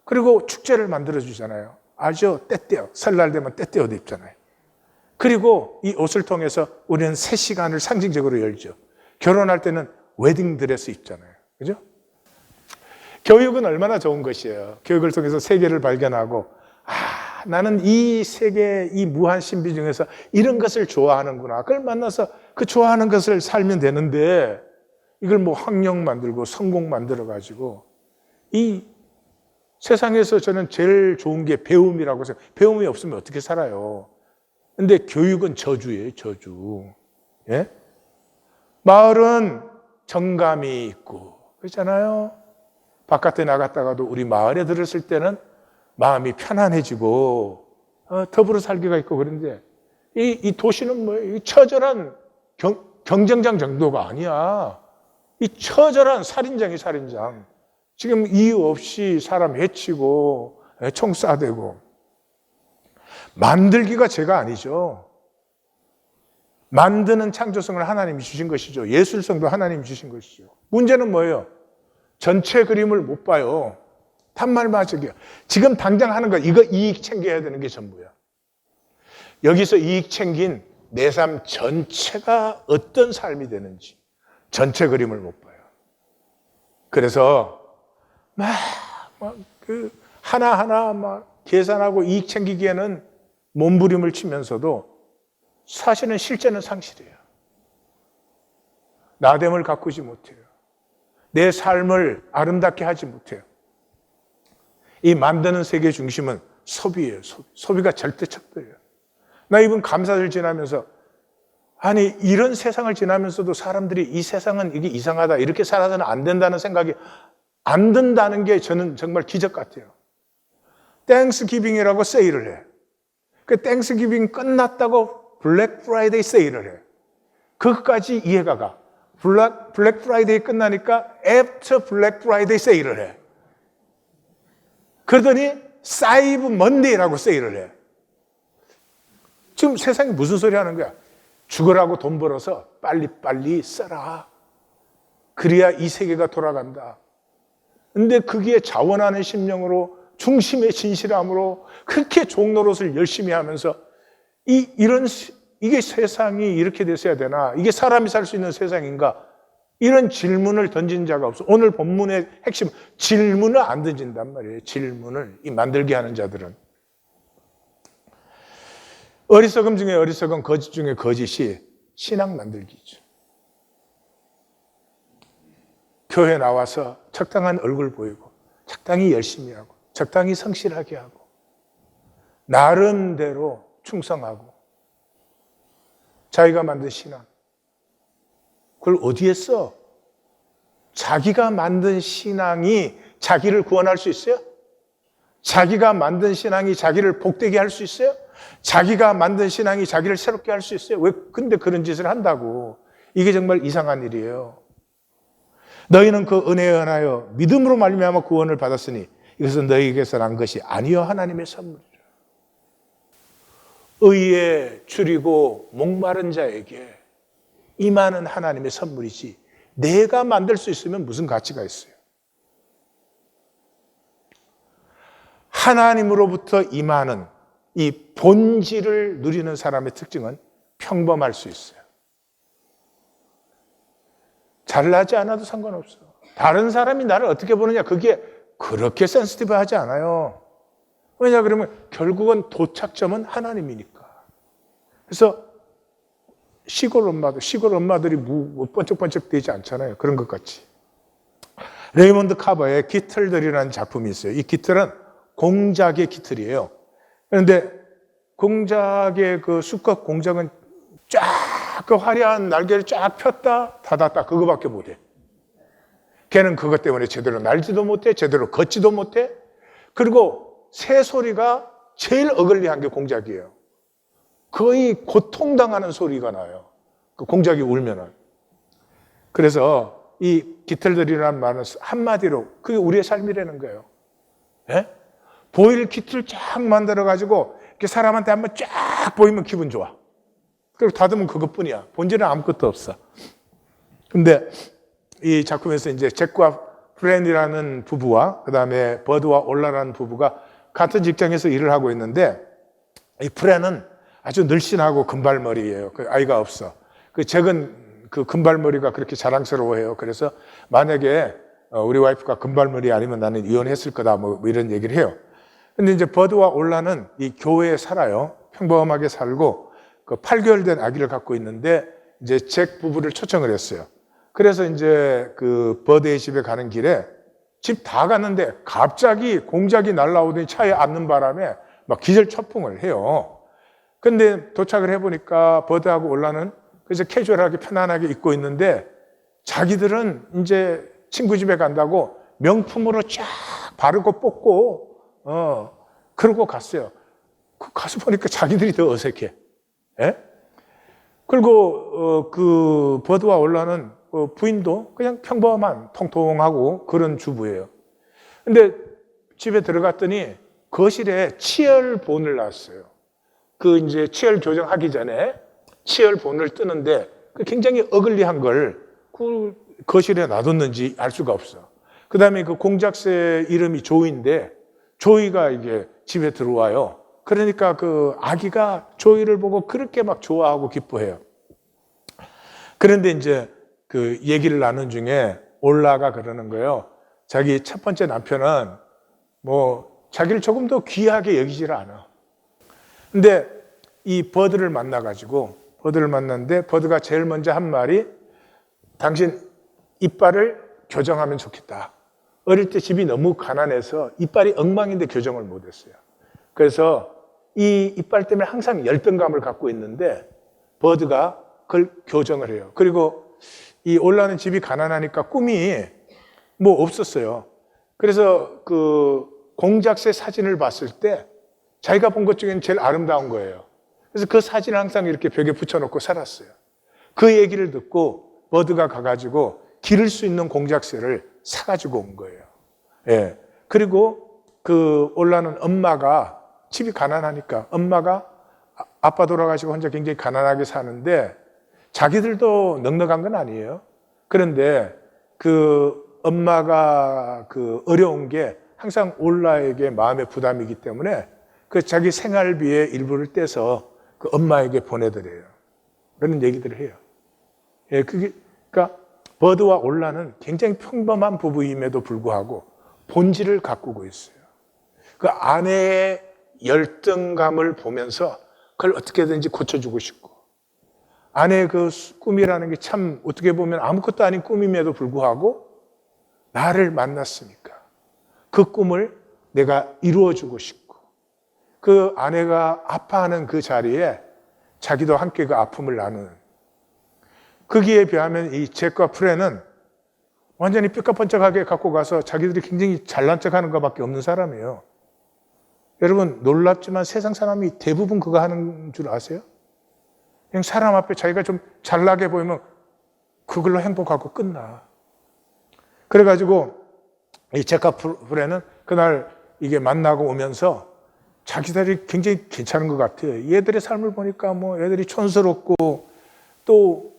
그리고 축제를 만들어주잖아요. 아주 때때어, 설날 되면 때때어도 입잖아요. 그리고 이 옷을 통해서 우리는 새 시간을 상징적으로 열죠. 결혼할 때는 웨딩드레스 입잖아요. 그죠? 교육은 얼마나 좋은 것이에요. 교육을 통해서 세계를 발견하고, 나는 이 세계, 이 무한 신비 중에서 이런 것을 좋아하는구나. 그걸 만나서 그 좋아하는 것을 살면 되는데, 이걸 학력 만들고 성공 만들어가지고, 이 세상에서 저는 제일 좋은 게 배움이라고 생각해요. 배움이 없으면 어떻게 살아요? 근데 교육은 저주예요, 저주. 예? 마을은 정감이 있고, 그렇잖아요? 바깥에 나갔다가도 우리 마을에 들었을 때는 마음이 편안해지고, 더불어 살기가 있고, 그런데 이 도시는 이 처절한 경쟁장 정도가 아니야. 이 처절한 살인장이 살인장. 지금 이유 없이 사람 해치고, 총 쏴대고. 만들기가 죄가 아니죠. 만드는 창조성을 하나님이 주신 것이죠. 예술성도 하나님이 주신 것이죠. 문제는 뭐예요? 전체 그림을 못 봐요. 단말마적이야. 지금 당장 하는 거, 이거 이익 챙겨야 되는 게 전부야. 여기서 이익 챙긴 내 삶 전체가 어떤 삶이 되는지 전체 그림을 못 봐요. 그래서 하나하나 계산하고 이익 챙기기에는 몸부림을 치면서도 사실은 실제는 상실이에요. 나됨을 가꾸지 못해요. 내 삶을 아름답게 하지 못해요. 이 만드는 세계 중심은 소비예요. 소비가 절대 척도예요. 나 이번 감사절 지나면서 이런 세상을 지나면서도 사람들이 이 세상은 이게 이상하다, 이렇게 살아서는 안 된다는 생각이 안 든다는 게 저는 정말 기적 같아요. 땡스기빙이라고 세일을 해. 그 땡스기빙 끝났다고 블랙 프라이데이 세일을 해. 그것까지 이해가 가. 블랙 프라이데이 끝나니까 애프터 블랙 프라이데이 세일을 해. 그러더니 사이브 먼데이라고 세일을 해. 지금 세상이 무슨 소리 하는 거야? 죽으라고 돈 벌어서 빨리빨리 써라. 그래야 이 세계가 돌아간다. 근데 그게 자원하는 심령으로, 중심의 진실함으로 그렇게 종노릇을 열심히 하면서 이게 세상이 이렇게 됐어야 되나? 이게 사람이 살 수 있는 세상인가? 이런 질문을 던진 자가 없어. 오늘 본문의 핵심, 질문을 안 던진단 말이에요. 질문을, 이 만들게 하는 자들은. 어리석음 중에 어리석음, 거짓 중에 거짓이 신앙 만들기죠. 교회 나와서 적당한 얼굴 보이고, 적당히 열심히 하고, 적당히 성실하게 하고, 나름대로 충성하고, 자기가 만든 신앙, 그걸 어디에 써? 자기가 만든 신앙이 자기를 구원할 수 있어요? 자기가 만든 신앙이 자기를 복되게 할 수 있어요? 자기가 만든 신앙이 자기를 새롭게 할 수 있어요? 왜 근데 그런 짓을 한다고? 이게 정말 이상한 일이에요. 너희는 그 은혜에 한하여 믿음으로 말미암아 구원을 받았으니 이것은 너희에게서 난 것이 아니요 하나님의 선물이라. 의에 줄이고 목마른 자에게 임하는 하나님의 선물이지, 내가 만들 수 있으면 무슨 가치가 있어요? 하나님으로부터 임하는 이 본질을 누리는 사람의 특징은 평범할 수 있어요. 잘나지 않아도 상관없어요. 다른 사람이 나를 어떻게 보느냐, 그게 그렇게 센시티브하지 않아요. 왜냐 그러면 결국은 도착점은 하나님이니까. 그래서 시골 엄마들이 번쩍번쩍 되지 않잖아요. 그런 것 같이. 레이먼드 카버의 깃털들이라는 작품이 있어요. 이 깃털은 공작의 깃털이에요. 그런데 공작의 그 수컷 공작은 쫙 그 화려한 날개를 쫙 폈다 닫았다 그거밖에 못해. 걔는 그것 때문에 제대로 날지도 못해, 제대로 걷지도 못해. 그리고 새 소리가 제일 어글리한 게 공작이에요. 거의 고통당하는 소리가 나요. 그 공작이 울면은. 그래서 이 깃털들이라는 말은 한마디로 그게 우리의 삶이라는 거예요. 예? 보일 깃을 쫙 만들어가지고 이렇게 사람한테 한번 쫙 보이면 기분 좋아. 그리고 닫으면 그것뿐이야. 본질은 아무것도 없어. 근데 이 작품에서 이제 잭과 프렌이라는 부부와 그 다음에 버드와 올라라는 부부가 같은 직장에서 일을 하고 있는데 이 프렌은 아주 늘씬하고 금발머리예요. 그 아이가 없어. 그 잭은 그 금발머리가 그렇게 자랑스러워해요. 그래서 만약에 우리 와이프가 금발머리 아니면 나는 이혼했을 거다 뭐 이런 얘기를 해요. 근데 이제 버드와 올라는 이 교회에 살아요. 평범하게 살고 그 8개월 된 아기를 갖고 있는데 이제 잭 부부를 초청을 했어요. 그래서 이제 그 버드의 집에 가는 길에 집 다 갔는데 갑자기 공작이 날라오더니 차에 앉는 바람에 막 기절초풍을 해요. 근데 도착을 해보니까 버드하고 올라는 그래서 캐주얼하게 편안하게 입고 있는데 자기들은 이제 친구 집에 간다고 명품으로 쫙 바르고 뽑고 그러고 갔어요. 가서 보니까 자기들이 더 어색해. 예? 그리고 그 버드와 올라는 부인도 그냥 평범한 통통하고 그런 주부예요. 근데 집에 들어갔더니 거실에 치열본을 놨어요. 그 이제 치열 교정하기 전에 치열본을 뜨는데 그 굉장히 어글리한 걸 그 거실에 놔뒀는지 알 수가 없어. 그 다음에 그 공작새 이름이 조이인데 조이가 이게 집에 들어와요. 그러니까 그 아기가 조이를 보고 그렇게 막 좋아하고 기뻐해요. 그런데 이제 그 얘기를 나눈 중에 올라가 그러는 거예요. 자기 첫 번째 남편은 뭐 자기를 조금 더 귀하게 여기질 않아. 근데 이 버드를 만났는데 버드가 제일 먼저 한 말이 당신 이빨을 교정하면 좋겠다. 어릴 때 집이 너무 가난해서 이빨이 엉망인데 교정을 못했어요. 그래서 이 이빨 때문에 항상 열등감을 갖고 있는데 버드가 그걸 교정을 해요. 그리고 이 올라는 집이 가난하니까 꿈이 뭐 없었어요. 그래서 그 공작새 사진을 봤을 때 자기가 본 것 중에는 제일 아름다운 거예요. 그래서 그 사진을 항상 이렇게 벽에 붙여놓고 살았어요. 그 얘기를 듣고 버드가 가가지고 기를 수 있는 공작새를 사가지고 온 거예요. 예. 그리고 그 올라는 엄마가 집이 가난하니까 엄마가 아빠 돌아가시고 혼자 굉장히 가난하게 사는데 자기들도 넉넉한 건 아니에요. 그런데 그 엄마가 그 어려운 게 항상 올라에게 마음의 부담이기 때문에 그 자기 생활비의 일부를 떼서 그 엄마에게 보내드려요. 그런 얘기들을 해요. 예, 그러니까 버드와 올라는 굉장히 평범한 부부임에도 불구하고 본질을 가꾸고 있어요. 그 아내의 열등감을 보면서 그걸 어떻게든지 고쳐주고 싶고 아내의 그 꿈이라는 게 참 어떻게 보면 아무것도 아닌 꿈임에도 불구하고 나를 만났으니까 그 꿈을 내가 이루어주고 싶고 그 아내가 아파하는 그 자리에 자기도 함께 그 아픔을 나누는 거기에 비하면 이 잭과 프렌은 완전히 삐까뻔쩍하게 갖고 가서 자기들이 굉장히 잘난 척하는 것밖에 없는 사람이에요. 여러분 놀랍지만 세상 사람이 대부분 그거 하는 줄 아세요? 그냥 사람 앞에 자기가 좀 잘나게 보이면 그걸로 행복하고 끝나. 그래가지고 이 잭과 프렌은 그날 이게 만나고 오면서 자기들이 굉장히 괜찮은 것 같아요. 얘들의 삶을 보니까 뭐 애들이 촌스럽고 또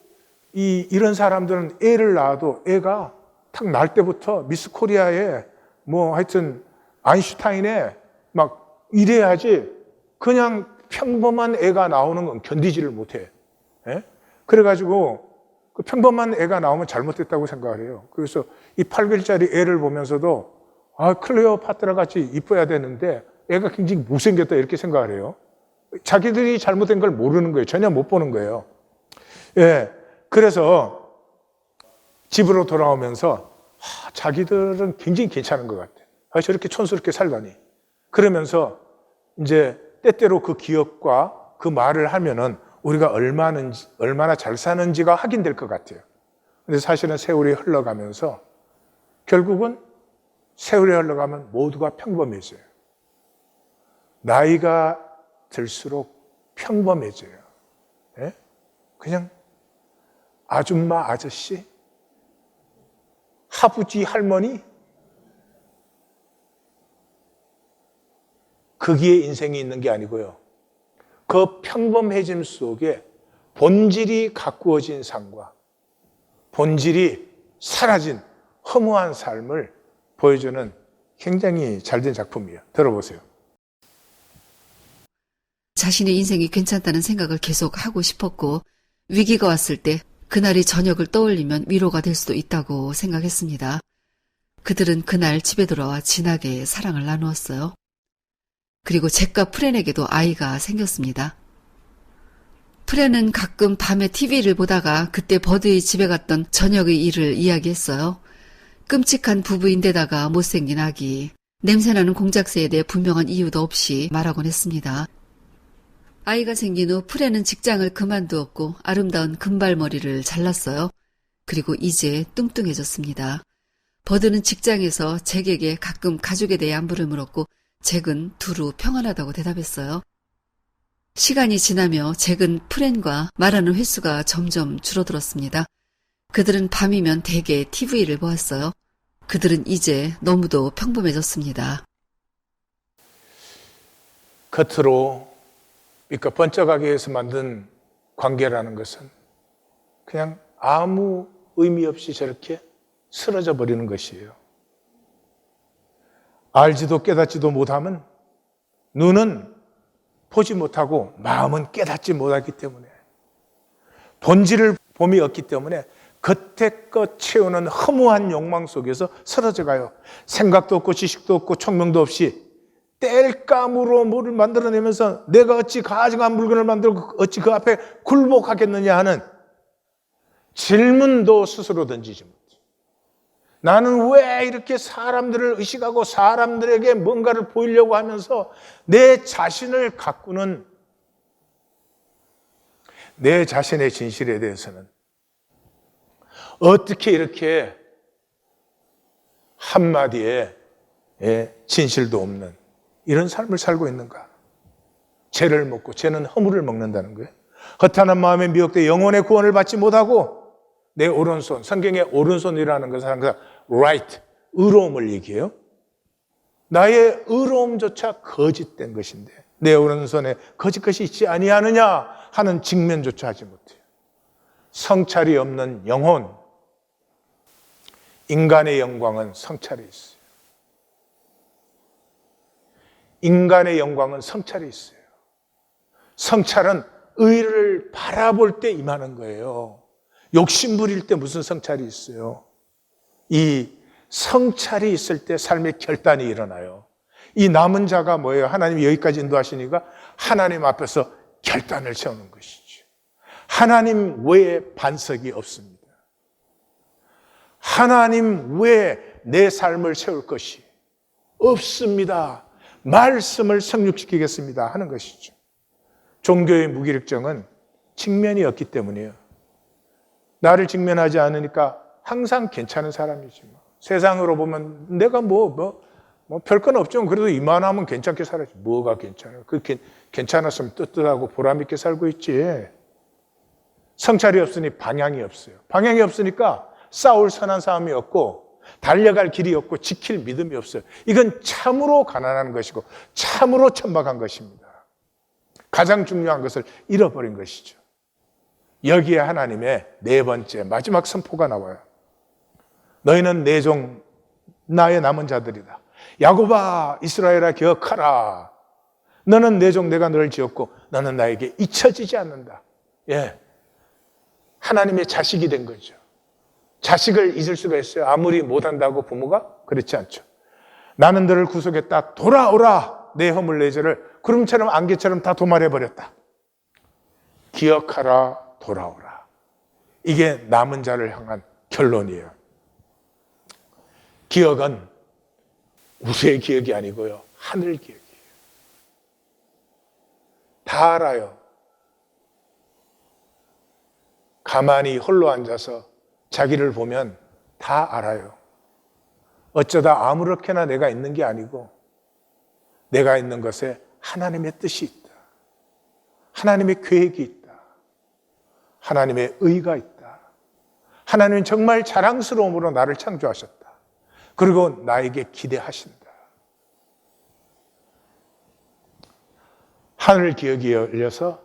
이런 사람들은 애를 낳아도 애가 딱 날 때부터 미스 코리아에 뭐 하여튼 아인슈타인에 막 이래야지 그냥 평범한 애가 나오는 건 견디지를 못해. 예? 그래가지고 그 평범한 애가 나오면 잘못됐다고 생각을 해요. 그래서 이 8개월짜리 애를 보면서도 클레오파트라 같이 이뻐야 되는데 애가 굉장히 못생겼다 이렇게 생각을 해요. 자기들이 잘못된 걸 모르는 거예요. 전혀 못 보는 거예요. 예. 그래서 집으로 돌아오면서 자기들은 굉장히 괜찮은 것 같아. 저렇게 촌스럽게 살다니. 그러면서 이제 때때로 그 기억과 그 말을 하면은 우리가 얼마나 잘 사는지가 확인될 것 같아요. 근데 사실은 세월이 흘러가면서 결국은 세월이 흘러가면 모두가 평범해져요. 나이가 들수록 평범해져요. 예? 그냥 아줌마, 아저씨, 하부지, 할머니, 거기에 인생이 있는 게 아니고요. 그 평범해짐 속에 본질이 가꾸어진 삶과 본질이 사라진 허무한 삶을 보여주는 굉장히 잘된 작품이에요. 들어보세요. 자신의 인생이 괜찮다는 생각을 계속 하고 싶었고 위기가 왔을 때 그날이 저녁을 떠올리면 위로가 될 수도 있다고 생각했습니다. 그들은 그날 집에 돌아와 진하게 사랑을 나누었어요. 그리고 잭과 프렌에게도 아이가 생겼습니다. 프렌은 가끔 밤에 TV를 보다가 그때 버드의 집에 갔던 저녁의 일을 이야기했어요. 끔찍한 부부인데다가 못생긴 아기, 냄새나는 공작새에 대해 분명한 이유도 없이 말하곤 했습니다. 아이가 생긴 후 프렌은 직장을 그만두었고 아름다운 금발머리를 잘랐어요. 그리고 이제 뚱뚱해졌습니다. 버드는 직장에서 잭에게 가끔 가족에 대해 안부를 물었고 잭은 두루 평안하다고 대답했어요. 시간이 지나며 잭은 프렌과 말하는 횟수가 점점 줄어들었습니다. 그들은 밤이면 대개 TV를 보았어요. 그들은 이제 너무도 평범해졌습니다. 겉으로 그러니까 번쩍하게 해서 만든 관계라는 것은 그냥 아무 의미 없이 저렇게 쓰러져 버리는 것이에요. 알지도 깨닫지도 못하면 눈은 보지 못하고 마음은 깨닫지 못하기 때문에 본질을 봄이 없기 때문에 겉에껏 채우는 허무한 욕망 속에서 쓰러져 가요. 생각도 없고 지식도 없고 총명도 없이 땔감으로 뭐를 만들어내면서 내가 어찌 가증한 물건을 만들고 어찌 그 앞에 굴복하겠느냐 하는 질문도 스스로 던지지 못해. 나는 왜 이렇게 사람들을 의식하고 사람들에게 뭔가를 보이려고 하면서 내 자신을 가꾸는 내 자신의 진실에 대해서는 어떻게 이렇게 한마디에 진실도 없는 이런 삶을 살고 있는가? 죄를 먹고 죄는 허물을 먹는다는 거예요. 허탄한 마음에 미혹돼 영혼의 구원을 받지 못하고 내 오른손, 성경의 오른손이라는 것은 항상 right, 의로움을 얘기해요. 나의 의로움조차 거짓된 것인데 내 오른손에 거짓 것이 있지 아니하느냐 하는 직면조차 하지 못해요. 성찰이 없는 영혼, 인간의 영광은 성찰이 있어요. 인간의 영광은 성찰이 있어요. 성찰은 의를 바라볼 때 임하는 거예요. 욕심 부릴 때 무슨 성찰이 있어요? 이 성찰이 있을 때 삶의 결단이 일어나요. 이 남은 자가 뭐예요? 하나님이 여기까지 인도하시니까 하나님 앞에서 결단을 세우는 것이죠. 하나님 외에 반석이 없습니다. 하나님 외에 내 삶을 세울 것이 없습니다. 말씀을 성육시키겠습니다 하는 것이죠. 종교의 무기력증은 직면이 없기 때문이에요. 나를 직면하지 않으니까 항상 괜찮은 사람이지. 세상으로 보면 내가 별건 없죠. 그래도 이만하면 괜찮게 살아야지. 뭐가 괜찮아요? 괜찮았으면 떳떳하고 보람있게 살고 있지. 성찰이 없으니 방향이 없어요. 방향이 없으니까 싸울 선한 싸움이 없고 달려갈 길이 없고 지킬 믿음이 없어요. 이건 참으로 가난한 것이고 참으로 천박한 것입니다. 가장 중요한 것을 잃어버린 것이죠. 여기에 하나님의 네 번째 마지막 선포가 나와요. 너희는 내 종 나의 남은 자들이다. 야곱아 이스라엘아 기억하라. 너는 내 종 내가 너를 지었고 너는 나에게 잊혀지지 않는다. 하나님의 자식이 된 거죠. 자식을 잊을 수가 있어요? 아무리 못한다고 부모가? 그렇지 않죠. 나는 너를 구속했다. 돌아오라. 내 허물 내 죄를 구름처럼 안개처럼 다 도말해버렸다. 기억하라. 돌아오라. 이게 남은 자를 향한 결론이에요. 기억은 우리의 기억이 아니고요. 하늘 기억이에요. 다 알아요. 가만히 홀로 앉아서 자기를 보면 다 알아요. 어쩌다 아무렇게나 내가 있는 게 아니고 내가 있는 것에 하나님의 뜻이 있다. 하나님의 계획이 있다. 하나님의 의가 있다. 하나님은 정말 자랑스러움으로 나를 창조하셨다. 그리고 나에게 기대하신다. 하늘 기억이 열려서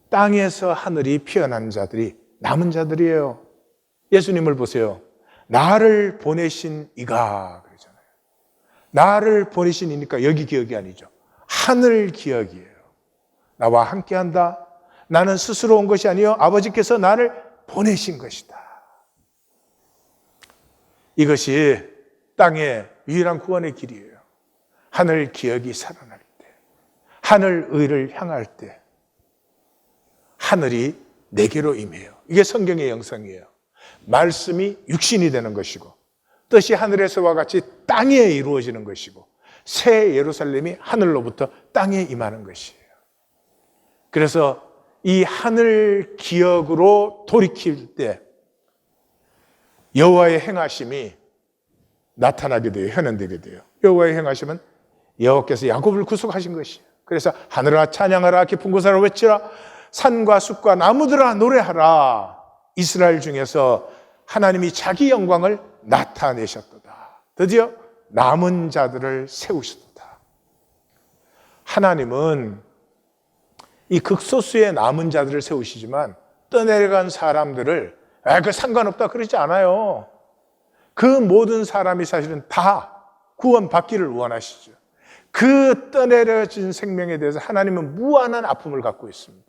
땅에서 하늘이 피어난 자들이 남은 자들이에요. 예수님을 보세요. 나를 보내신 이가 그러잖아요. 나를 보내신 이니까 여기 기억이 아니죠. 하늘 기억이에요. 나와 함께한다. 나는 스스로 온 것이 아니요 아버지께서 나를 보내신 것이다. 이것이 땅의 유일한 구원의 길이에요. 하늘 기억이 살아날 때, 하늘 의를 향할 때 하늘이 내게로 임해요. 이게 성경의 영성이에요. 말씀이 육신이 되는 것이고 뜻이 하늘에서와 같이 땅에 이루어지는 것이고 새 예루살렘이 하늘로부터 땅에 임하는 것이에요. 그래서 이 하늘 기억으로 돌이킬 때 여호와의 행하심이 나타나게 돼요. 현현되게 돼요. 여호와의 행하심은 여호와께서 야곱을 구속하신 것이에요. 그래서 하늘아 찬양하라, 깊은 곳으로 외치라, 산과 숲과 나무들아 노래하라. 이스라엘 중에서 하나님이 자기 영광을 나타내셨도다. 드디어 남은 자들을 세우셨도다. 하나님은 이 극소수의 남은 자들을 세우시지만 떠내려간 사람들을 그 상관없다 그러지 않아요. 그 모든 사람이 사실은 다 구원받기를 원하시죠. 그 떠내려진 생명에 대해서 하나님은 무한한 아픔을 갖고 있습니다.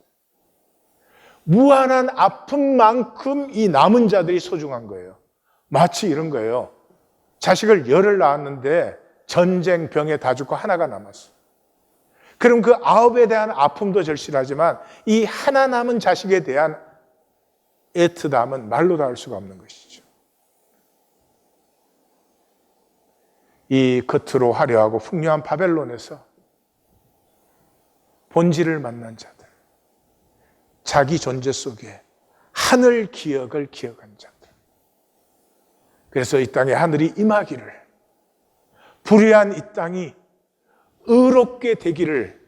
무한한 아픔만큼 이 남은 자들이 소중한 거예요. 마치 이런 거예요. 자식을 열을 낳았는데 전쟁 병에 다 죽고 하나가 남았어요. 그럼 그 9에 대한 아픔도 절실하지만 이 하나 남은 자식에 대한 애틋함은 말로 다 할 수가 없는 것이죠. 이 겉으로 화려하고 풍요한 바벨론에서 본질을 만난 자들, 자기 존재 속에 하늘 기억을 기억한 자들. 그래서 이 땅에 하늘이 임하기를, 불의한 이 땅이 의롭게 되기를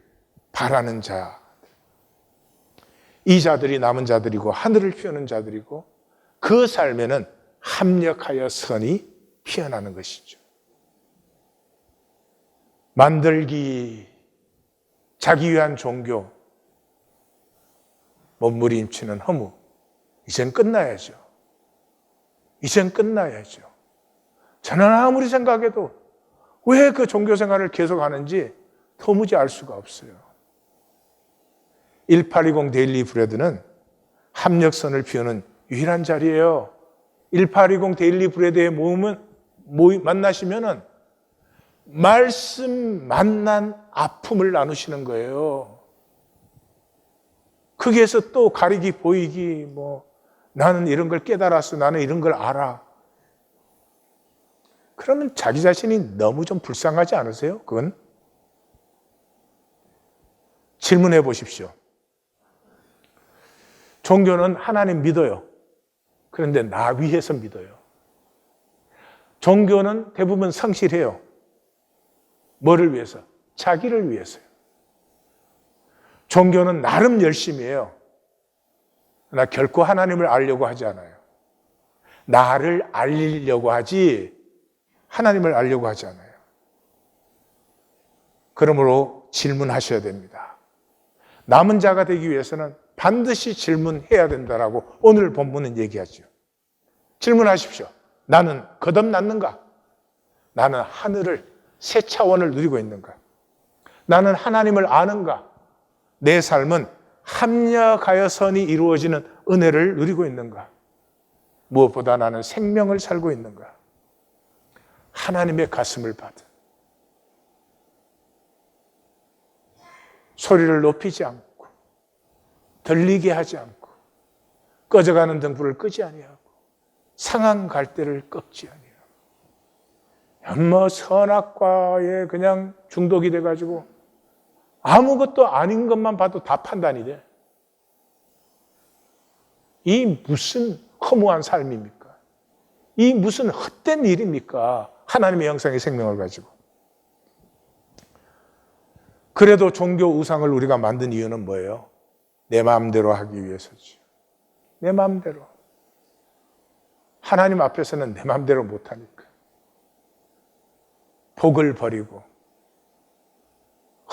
바라는 자. 이 자들이 남은 자들이고 하늘을 피우는 자들이고 그 삶에는 합력하여 선이 피어나는 것이죠. 만들기, 자기 위한 종교, 몸부림치는 허무, 이젠 끝나야죠. 이젠 끝나야죠. 저는 아무리 생각해도 왜 그 종교 생활을 계속하는지 도무지 알 수가 없어요. 1820 데일리 브레드는 합력선을 피우는 유일한 자리예요. 1820 데일리 브레드의 만나시면은 말씀 만난 아픔을 나누시는 거예요. 거기에서 또 가리기 보이기 나는 이런 걸 깨달았어, 나는 이런 걸 알아. 그러면 자기 자신이 너무 좀 불쌍하지 않으세요? 그건 질문해 보십시오. 종교는 하나님 믿어요. 그런데 나 위해서 믿어요. 종교는 대부분 성실해요. 뭐를 위해서? 자기를 위해서요. 종교는 나름 열심히 해요. 나 결코 하나님을 알려고 하지 않아요. 나를 알리려고 하지 하나님을 알려고 하지 않아요. 그러므로 질문하셔야 됩니다. 남은 자가 되기 위해서는 반드시 질문해야 된다라고 오늘 본문은 얘기하죠. 질문하십시오. 나는 거듭났는가? 나는 하늘을 새 차원을 누리고 있는가? 나는 하나님을 아는가? 내 삶은 합력하여 선이 이루어지는 은혜를 누리고 있는가? 무엇보다 나는 생명을 살고 있는가? 하나님의 가슴을 받은 소리를 높이지 않고 들리게 하지 않고 꺼져가는 등불을 끄지 아니하고 상한 갈대를 꺾지 아니하고 선악과에 그냥 중독이 돼가지고 아무것도 아닌 것만 봐도 다 판단이 돼. 이 무슨 허무한 삶입니까? 이 무슨 헛된 일입니까? 하나님의 형상의 생명을 가지고. 그래도 종교 우상을 우리가 만든 이유는 뭐예요? 내 마음대로 하기 위해서지. 내 마음대로. 하나님 앞에서는 내 마음대로 못하니까. 복을 버리고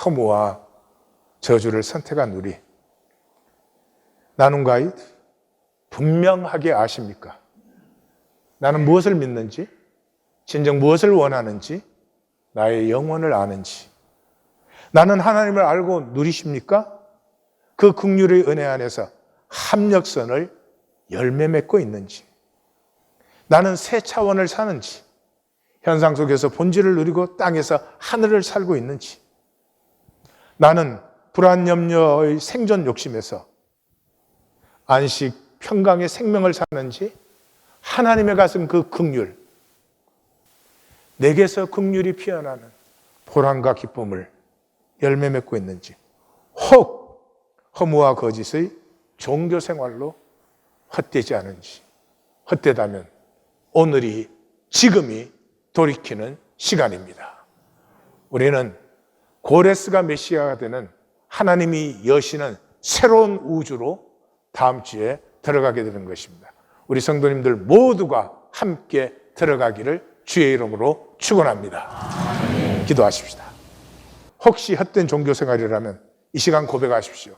허무와 저주를 선택한 우리. 나눔 가이드 분명하게 아십니까? 나는 무엇을 믿는지, 진정 무엇을 원하는지, 나의 영혼을 아는지. 나는 하나님을 알고 누리십니까? 그 긍휼의 은혜 안에서 합력선을 열매 맺고 있는지. 나는 새 차원을 사는지, 현상 속에서 본질을 누리고 땅에서 하늘을 살고 있는지. 나는 불안 염려의 생존 욕심에서 안식 평강의 생명을 사는지, 하나님의 가슴 그 긍휼, 내게서 긍휼이 피어나는 보람과 기쁨을 열매 맺고 있는지, 혹 허무와 거짓의 종교 생활로 헛되지 않은지. 헛되다면 오늘이, 지금이 돌이키는 시간입니다. 우리는 고레스가 메시아가 되는 하나님이 여시는 새로운 우주로 다음 주에 들어가게 되는 것입니다. 우리 성도님들 모두가 함께 들어가기를 주의 이름으로 축원합니다. 기도하십시다. 혹시 헛된 종교 생활이라면 이 시간 고백하십시오.